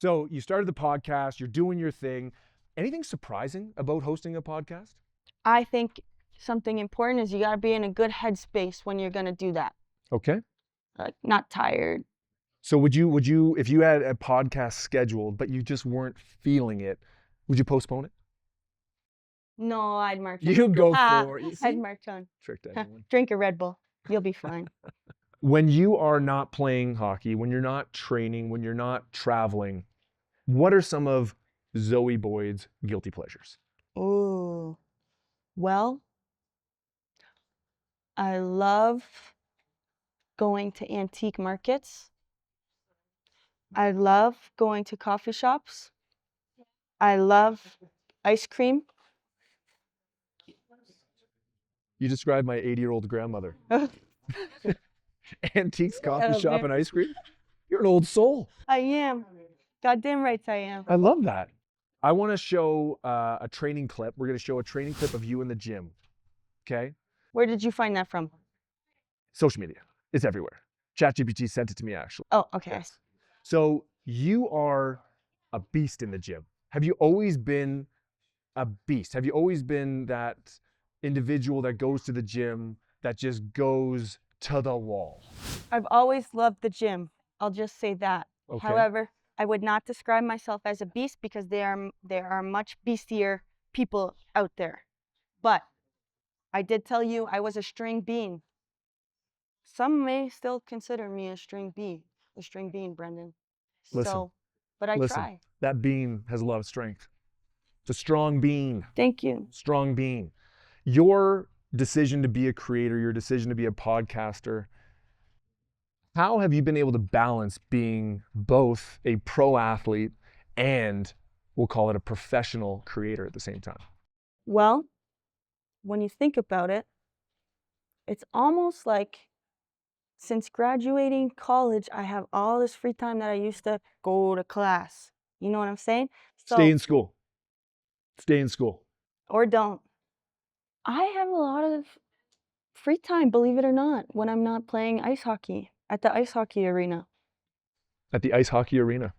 So you started the podcast. You're doing your thing. Anything surprising about hosting a podcast? I think something important is you got to be in a good headspace when you're going to do that. Okay. Like, not tired. So would you, if you had a podcast scheduled, but you just weren't feeling it, would you postpone it? No, I'd march on. You go Ah, for it. You I'd see? march on. Tricked everyone. Drink a Red Bull. You'll be fine. When you are not playing hockey, when you're not training, when you're not traveling, what are some of Zoe Boyd's guilty pleasures? Ooh. Well, I love going to antique markets. I love going to coffee shops. I love ice cream. You described my 80-year-old grandmother. Antiques, coffee Oh, shop, man. and ice cream? You're an old soul. I am. Goddamn rights I am. I love that. I want to show a training clip. We're going to show a training clip of you in the gym. Okay? Where did you find that from? Social media. It's everywhere. ChatGPT sent it to me, actually. Oh, okay. Yes. So you are a beast in the gym. Have you always been a beast? Have you always been that individual that goes to the gym that just goes to the wall? I've always loved the gym. I'll just say that. Okay. However, I would not describe myself as a beast because there are much beastier people out there. But I did tell you I was a string bean. Some may still consider me a string bean, Brendan. Listen, So, but I Listen, try. that bean has a lot of strength. It's a strong bean. Thank you. Strong bean. Your decision to be a creator, your decision to be a podcaster, how have you been able to balance being both a pro athlete and we'll call it a professional creator at the same time? Well, when you think about it, it's almost like since graduating college, I have all this free time that I used to go to class. You know what I'm saying? Stay in school. Stay in school. Or don't. I have a lot of free time, believe it or not, when I'm not playing ice hockey at the ice hockey arena. At the ice hockey arena.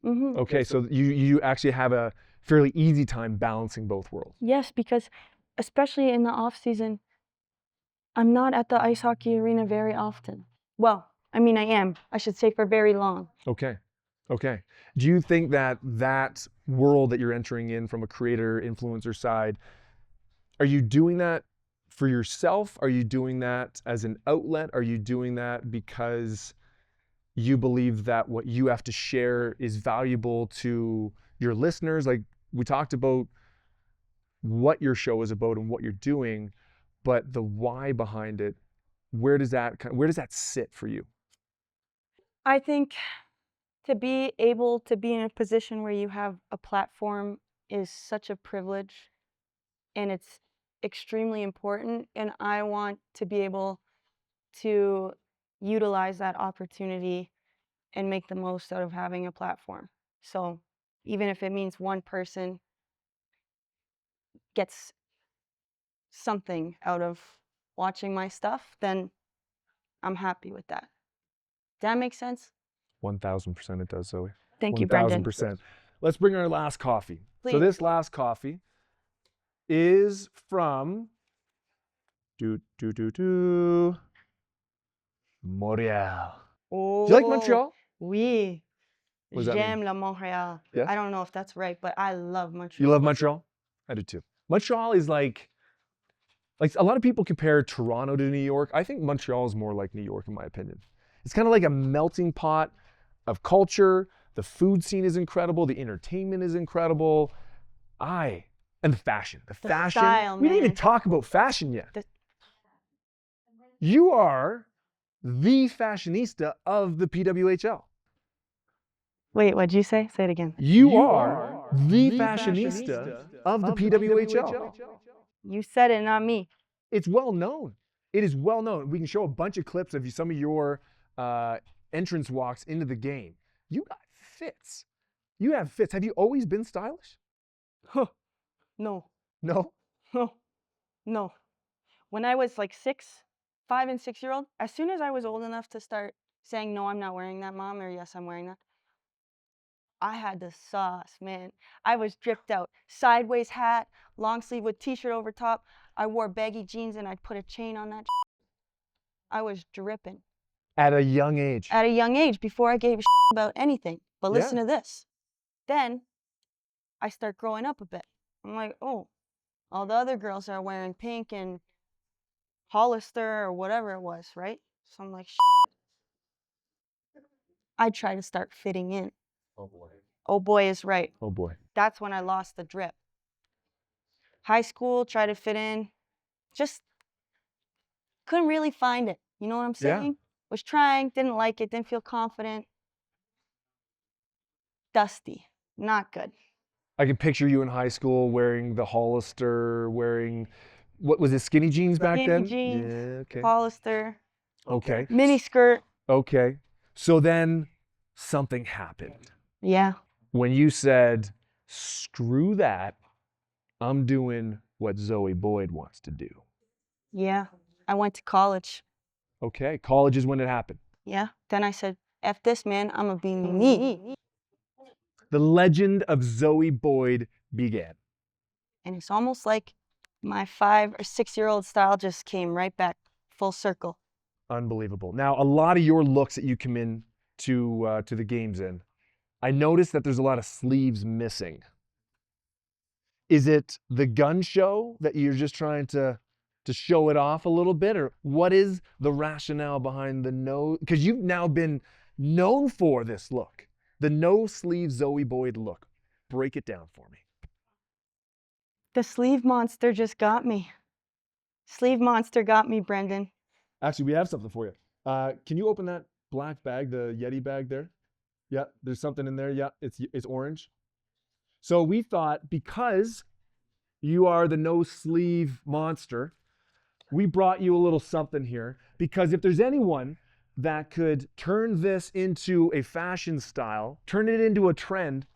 Mm-hmm. Okay, so you actually have a fairly easy time balancing both worlds. Yes, because especially in the off season, I'm not at the ice hockey arena very often. Well, I mean, I am. I should say for very long. Okay. Okay. Do you think that that world that you're entering in from a creator influencer side, are you doing that for yourself? Are you doing that as an outlet? Are you doing that because you believe that what you have to share is valuable to your listeners? Like we talked about what your show is about and what you're doing, but the why behind it, where does that sit for you? I think to be able to be in a position where you have a platform is such a privilege and it's extremely important. And I want to be able to utilize that opportunity and make the most out of having a platform. So even if it means one person gets something out of watching my stuff, then I'm happy with that. Does that make sense? 1000% it does, Zoe. Thank you, Brendan. 1000%. Let's bring our last coffee. So Please. this last coffee is from Montreal. Oh, Do you like Montreal? Oui. What does that mean? J'aime le Montréal. Yes? I don't know if that's right, but I love Montreal. You love Montreal? I do too. Montreal is like a lot of people compare Toronto to New York. I think Montreal is more like New York in my opinion. It's kind of like a melting pot of culture. The food scene is incredible. The entertainment is incredible. And the fashion. The fashion. style, We didn't even man. talk about fashion yet. The- You are the fashionista of the PWHL. Wait, what'd you say? Say it again. You are the fashionista of the PWHL. You said it, not me. It's well known. It is well known. We can show a bunch of clips of some of your entrance walks into the game. You got fits. You have fits. Have you always been stylish? No, No? no. When I was like 5 and 6 year old, as soon as I was old enough to start saying, no, I'm not wearing that, Mom, or yes, I'm wearing that, I had the sauce, man. I was dripped out. Sideways hat, long sleeve with t-shirt over top. I wore baggy jeans and I'd put a chain on that. I was dripping. At a young age. At a young age, before I gave a about anything. But listen Yeah. to this. Then I start growing up a bit. I'm like, oh, all the other girls are wearing pink and Hollister or whatever it was, right? So I'm like, I try to start fitting in. Oh boy. Oh boy is right. Oh boy. that's when I lost the drip. High school, tried to fit in, just couldn't really find it. You know what I'm Yeah. saying? Was trying, didn't like it, didn't feel confident. Dusty, not good. I can picture you in high school wearing the Hollister, wearing, what was it, skinny jeans back Skinny then? jeans, Yeah, okay. Hollister, Okay. mini skirt. Okay. So then something happened Yeah, when you said, screw that, I'm doing what Zoe Boyd wants to do. yeah. I went to college. Okay. College is when it happened. Yeah. Then I said, F this, man. I'm going to be me. The legend of Zoe Boyd began. And it's almost like my 5 or 6-year-old style just came right back full circle. Unbelievable. Now, a lot of your looks that you come in to the games in, I noticed that there's a lot of sleeves missing. Is it the gun show that you're just trying to show it off a little bit, or what is the rationale behind the no? Because you've now been known for this look, the no sleeve Zoe Boyd look. Break it down for me. The sleeve monster just got me. Sleeve monster got me, Brendan. Actually, we have something for you. Can you open that black bag, the Yeti bag there? Yeah, there's something in there. Yeah, it's orange. So we thought, because you are the no sleeve monster, we brought you a little something here, because if there's anyone that could turn this into a fashion style, turn it into a trend,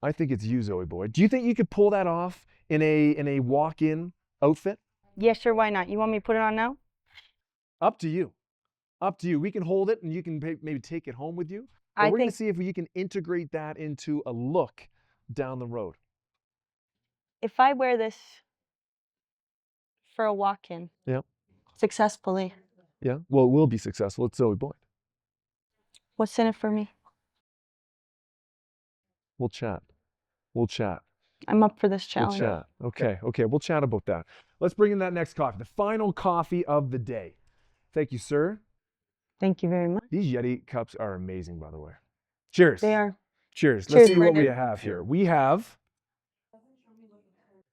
I think it's you, Zoe Boyd. Do you think you could pull that off in a walk-in outfit? Yeah, sure, why not? You want me to put it on now? Up to you. Up to you. We can hold it and you can maybe take it home with you. But I we're going to think see if you can integrate that into a look down the road. if I wear this for a walk-in Yeah. successfully, Yeah. Well, it will be successful. It's Zoe Boyd. what's in it for me? We'll chat. We'll chat. I'm up for this We'll challenge. chat. Okay. Okay. We'll chat about that. Let's bring in that next coffee, the final coffee of the day. Thank you, sir. Thank you very much. These Yeti cups are amazing, by the way. Cheers. They are. Cheers. Cheers, Let's see what we Brendan. have here. We have,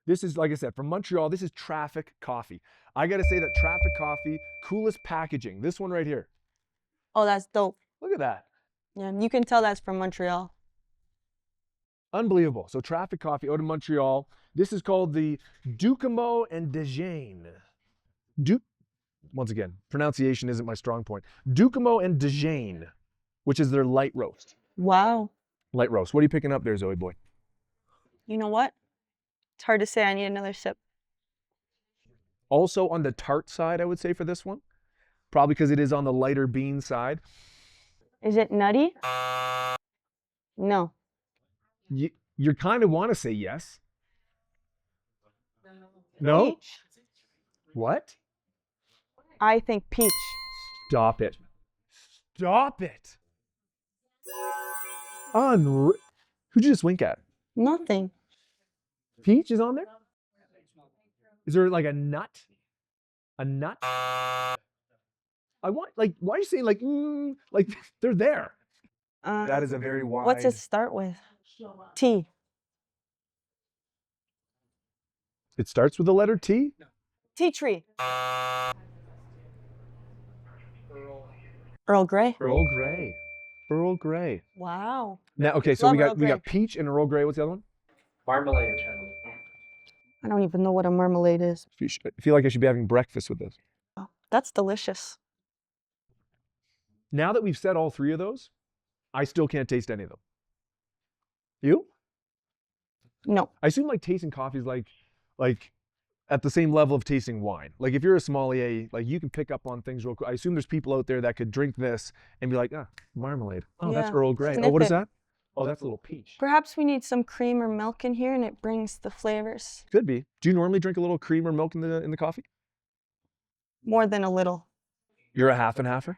this is, like I said, from Montreal, this is Traffic Coffee. I got to say that Traffic Coffee, coolest packaging. This one right here. Oh, that's dope. Look at that. Yeah, you can tell that's from Montreal. Unbelievable. So Traffic Coffee out of Montreal. This is called the Ducamo and Dejean. Once again, pronunciation isn't my strong point. Ducamo and Dejean, which is their light roast. Wow. Light roast. What are you picking up there, Zoe Boyd? You know what? It's hard to say. I need another sip. Also on the tart side, I would say, for this one. Probably because it is on the lighter bean side. Is it nutty? No. You kind of want to say yes. No? Peach? What? I think peach. Stop it. Stop it. Who'd you just wink at? Nothing. Peach is on there? Is there like a nut? A nut? I want, like, why are you saying like they're there? That is a very wide. What's it start with? T. It starts with the letter T? Tea tree. Earl Grey. Earl Grey. Earl Grey. Wow. Now, okay, so Love we Earl got Grey. peach and Earl Grey. What's the other one? Marmalade. I don't even know what a marmalade is. I feel like I should be having breakfast with this. Oh, that's delicious. Now that we've said all three of those, I still can't taste any of them. You? No. I assume like tasting coffee is like at the same level of tasting wine. Like if you're a sommelier, like you can pick up on things real quick. I assume there's people out there that could drink this and be like, marmalade. Oh, that's Yeah. Earl Grey. Sniff Oh, what is it. that? Oh, that's a little peach. Perhaps we need some cream or milk in here and it brings the flavors. Could be. Do you normally drink a little cream or milk in the coffee? More than a little. You're a half and halfer?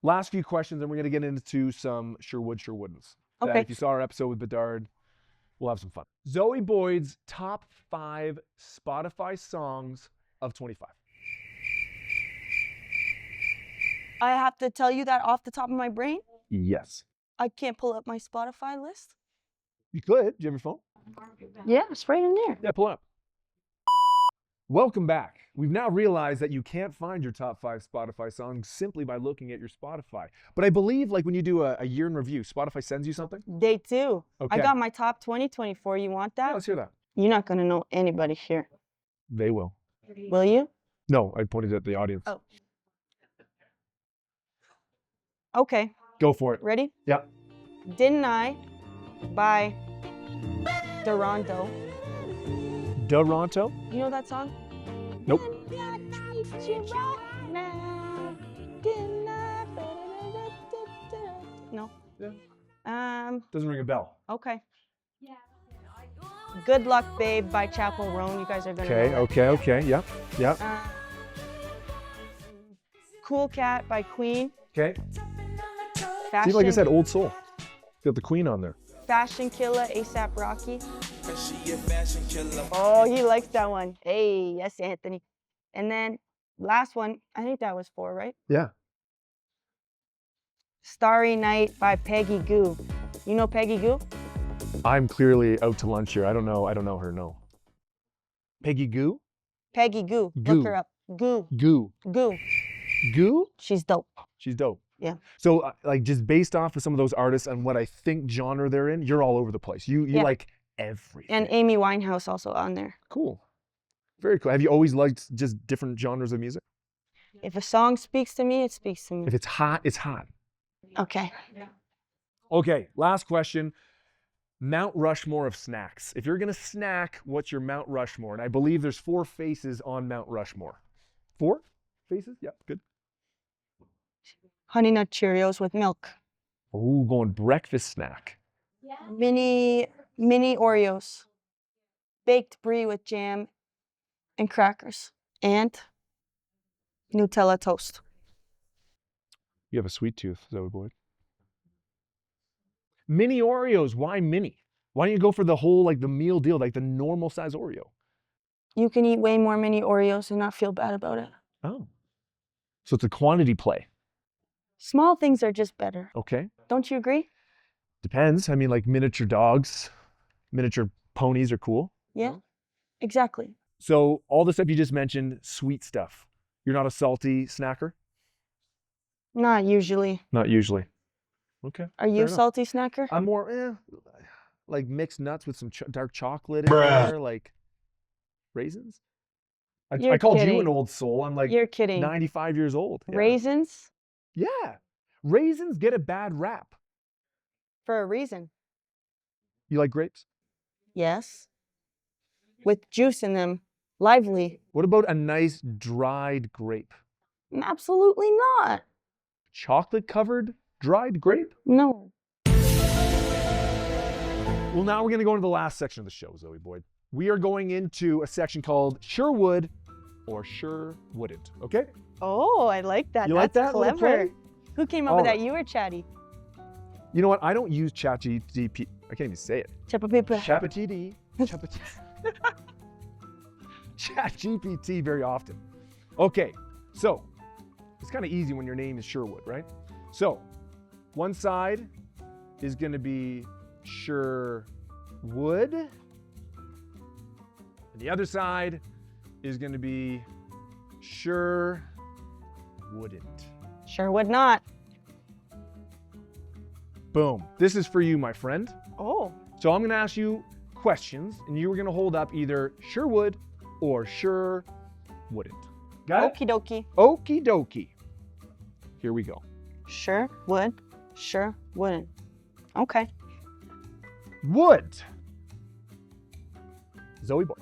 Last few questions, and we're going to get into some Sherwood, Sherwoodens. That Okay. if you saw our episode with Bedard, we'll have some fun. Zoe Boyd's top 5 Spotify songs of 25. I have to tell you that off the top of my brain? Yes. I can't pull up my Spotify list. You could. Do you have your phone? Yeah, it's right in there. Yeah, pull it up. Welcome back. We've now realized that you can't find your top 5 Spotify songs simply by looking at your Spotify. But I believe like when you do a year in review, Spotify sends you something? They do. Okay. I got my top 2024. You want Yeah, that? let's hear that. You're not going to know anybody here. They will. Will you? No, I pointed at the audience. Oh. Okay. Go for it. Ready? Yeah. Didn't I by Durando. Toronto? You know that song? Nope. No. Yeah. Doesn't ring a bell. Okay. Good Luck Babe by Chapel Roan. You guys are gonna know that. Okay. Yep. Cool Cat by Queen. Okay. Fashion, See, like I said, old soul. Got the Queen on there. Fashion Killer, ASAP Rocky. Oh, he likes that one. Hey, yes, Anthony. And then last one, I think that was 4, right? Yeah. Starry Night by Peggy Goo. You know Peggy Goo? I'm clearly out to lunch here. I don't know her, no. Peggy Goo? Peggy Goo. Goo. Look her up. Goo. Goo. Goo. Goo? She's dope. She's dope. Yeah. So like just based off of some of those artists and what I think genre they're in, you're all over the place. You Yeah. like everything. And Amy Winehouse also on there. Cool. Very cool. Have you always liked just different genres of music? If a song speaks to me, it speaks to me. If it's hot, it's hot. Okay. Okay, last question. Mount Rushmore of snacks. If you're gonna snack, what's your Mount Rushmore? And I believe there's 4 faces on Mount Rushmore. 4 faces? Yeah, good. Honey Nut Cheerios with milk. Oh, going breakfast snack. Mini Oreos. Baked brie with jam and crackers. And Nutella toast. You have a sweet tooth, Zoe Boyd. Mini Oreos. Why mini? Why don't you go for the whole, like the meal deal, like the normal size Oreo? You can eat way more mini Oreos and not feel bad about it. Oh. So it's a quantity play. Small things are just better. Okay. Don't you agree? Depends. I mean, like miniature dogs, miniature ponies are cool. Yeah, No? exactly. So all the stuff you just mentioned, sweet stuff. You're not a salty snacker? Not usually. Not usually. Okay. Are you a fair enough. salty snacker? I'm more, like mixed nuts with some dark chocolate in there, like raisins. I You're called you kidding. an old soul. I'm like You're kidding. 95 years old. Yeah. Raisins? Yeah. Raisins get a bad rap. For a reason. You like grapes? Yes. With juice in them. Lively. What about a nice dried grape? Absolutely not. Chocolate covered dried grape? No. Well, now we're going to go into the last section of the show, Zoe Boyd. We are going into a section called Sure Would or Sure Wouldn't, okay? Oh, I like that. You That's like that little clever. play? Who came up All with right. that? You or Chatty? You know what? I don't use ChatGPT. I can't even say it. ChatGPT. ChatGPT very often. Okay, so it's kind of easy when your name is Sherwood, right? So one side is going to be Sherwood, and the other side is going to be Sure Wouldn't. Sure would not. Boom. This is for you, my friend. Oh. So I'm going to ask you questions, and you are going to hold up either sure would or sure wouldn't. Got it? Okie dokie. Okie dokie. Here we go. Sure would. Sure wouldn't. Okay. Would. Zoe Boyd.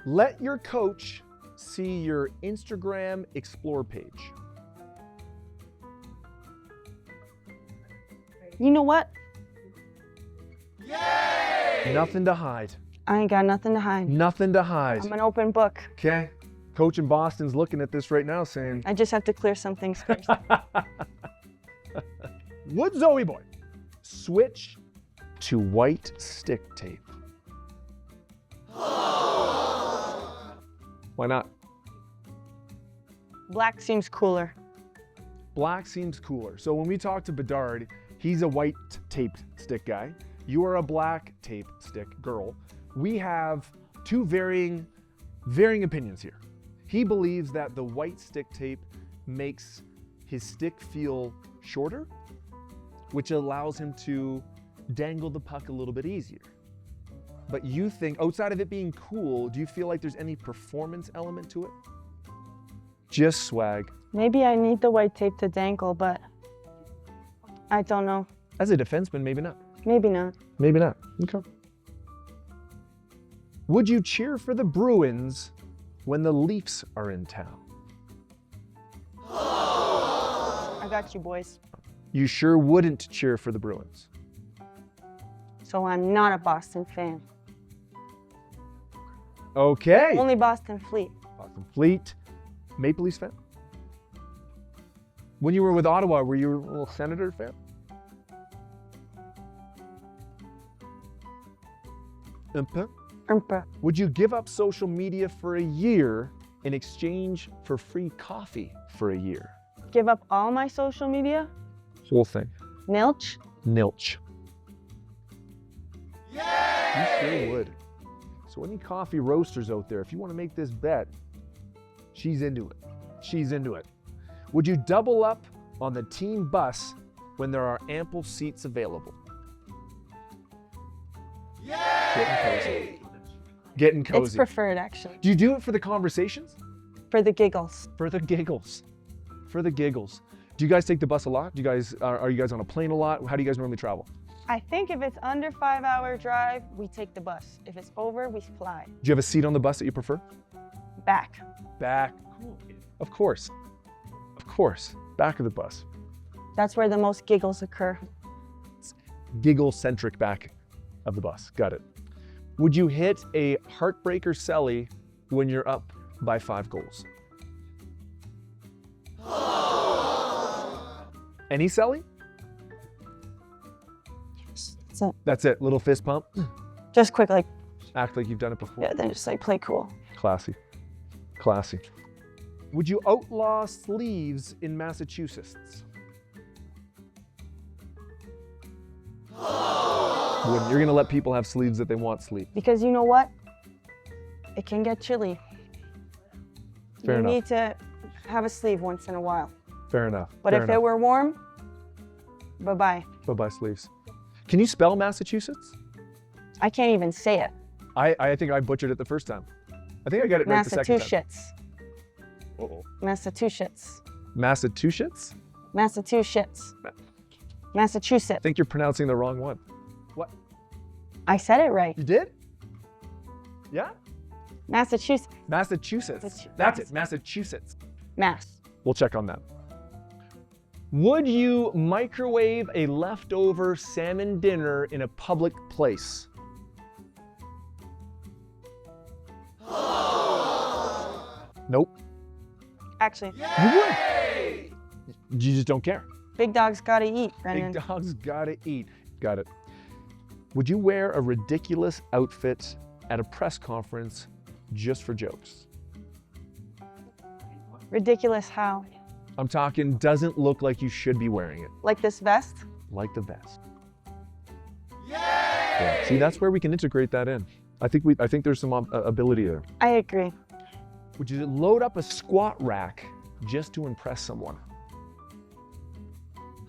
Let your coach see your Instagram Explore page. You know what? Nothing to hide. I ain't got nothing to hide. Nothing to hide. I'm an open book. Okay. Coach in Boston's looking at this right now saying, I just have to clear some things first. would Zoe Boyd switch to white stick tape? Why not? Black seems cooler. Black seems cooler. So when we talk to Bedard, he's a white tape stick guy. You are a black tape stick girl. We have two varying opinions here. He believes that the white stick tape makes his stick feel shorter, which allows him to dangle the puck a little bit easier. But you think, outside of it being cool, do you feel like there's any performance element to it? Just swag. Maybe I need the white tape to dangle, but I don't know. As a defenseman, maybe not. Maybe not. Maybe not. Okay. Would you cheer for the Bruins when the Leafs are in town? I got you, boys. You sure wouldn't cheer for the Bruins. So I'm not a Boston fan. Okay. Only Boston Fleet. Boston Fleet. Maple Leafs fan? When you were with Ottawa, were you a little Senator fan? Would you give up social media for a year in exchange for free coffee for a year? Give up all my social media? Whole thing. Nilch? Nilch. You sure would. So any coffee roasters out there, if you want to make this bet, she's into it. She's into it. Would you double up on the team bus when there are ample seats available? Getting cozy. Getting cozy. It's preferred, actually. Do you do it for the conversations? For the giggles. For the giggles. For the giggles. Do you guys take the bus a lot? Do you guys are you guys on a plane a lot? How do you guys normally travel? I think if it's under 5-hour drive, we take the bus. If it's over, we fly. Do you have a seat on the bus that you prefer? Back. Back. Of course. Of course. Back of the bus. That's where the most giggles occur. Giggle-centric back of the bus. Got it. Would you hit a heartbreaker celly when you're up by 5 goals? Any celly? So That's it. Little fist pump. just quick, like, Act like you've done it before. yeah, then just like play cool. Classy. Classy. Would you outlaw sleeves in Massachusetts? Wouldn't. You're gonna let people have sleeves that they want sleeve. Because you know what? It can get chilly. Fair you enough. need to have a sleeve once in a while. Fair enough. But Fair if enough. it were warm, bye-bye. Bye-bye sleeves. Can you spell Massachusetts? I can't even say it. I think I butchered it the first time. I think I got it right the second time. Massachusetts. Uh-oh. Massachusetts. Massachusetts? Massachusetts. I Massachusetts. think you're pronouncing the wrong one. What? I said it right. You did? Yeah? Massachusetts. Massachusetts. That's it. Massachusetts. Mass. We'll check on that. Would you microwave a leftover salmon dinner in a public place? Nope. Actually, You would. You just don't care. big dogs gotta eat, Big Brendan. dogs gotta eat. Got it. Would you wear a ridiculous outfit at a press conference just for jokes? Ridiculous how? I'm talking doesn't look like you should be wearing it. Like this vest? Like the vest. Yeah. See, that's where we can integrate that in. I think there's some ability there. I agree. Would you load up a squat rack just to impress someone?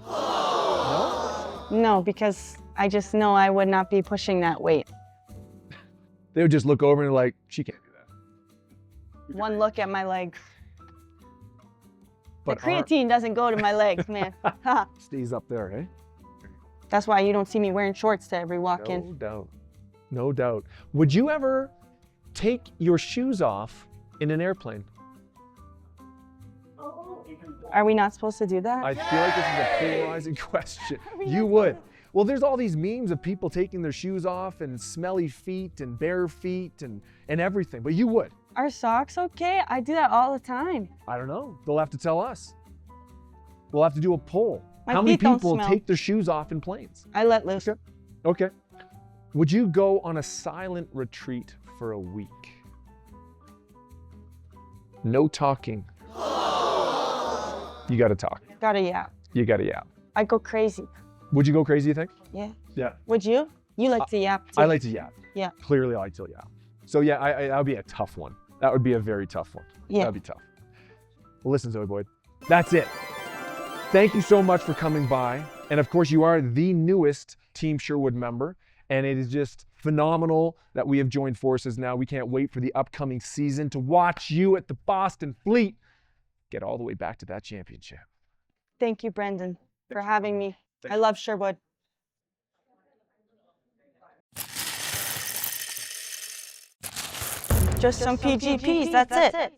No? No, because I just know I would not be pushing that weight. They would just look over and like, she can't do that. One look at my legs. The But our- creatine doesn't go to my legs, man. Ha. stays up there, eh? That's why you don't see me wearing shorts to every walk No in. doubt. No doubt. Would you ever take your shoes off in an airplane? Are we not supposed to do that? I feel like this is a polarizing question. we You not would. Well, there's all these memes of people taking their shoes off and smelly feet and bare feet and everything, but you would. Are socks okay? I do that all the time. I don't know. They'll have to tell us. We'll have to do a poll. My How many feet don't people smell. take their shoes off in planes? I let loose. Okay. Okay. Would you go on a silent retreat for a week? No talking. You gotta talk. Gotta yap. You gotta yap. I go crazy. Would you go crazy, you think? Yeah. Yeah. Would you? You like to yap too. I like to yap. Yeah. Clearly, I like to yap. So yeah, that would be a tough one. That would be a very tough one. Yeah. That'd be tough. Well, listen, Zoe Boyd, that's it. Thank you so much for coming by. And of course, you are the newest Team Sherwood member. And it is just phenomenal that we have joined forces now. We can't wait for the upcoming season to watch you at the Boston Fleet get all the way back to that championship. Thank you, Brendan, for having me. I love Sherwood. Just some PGPs, that's it.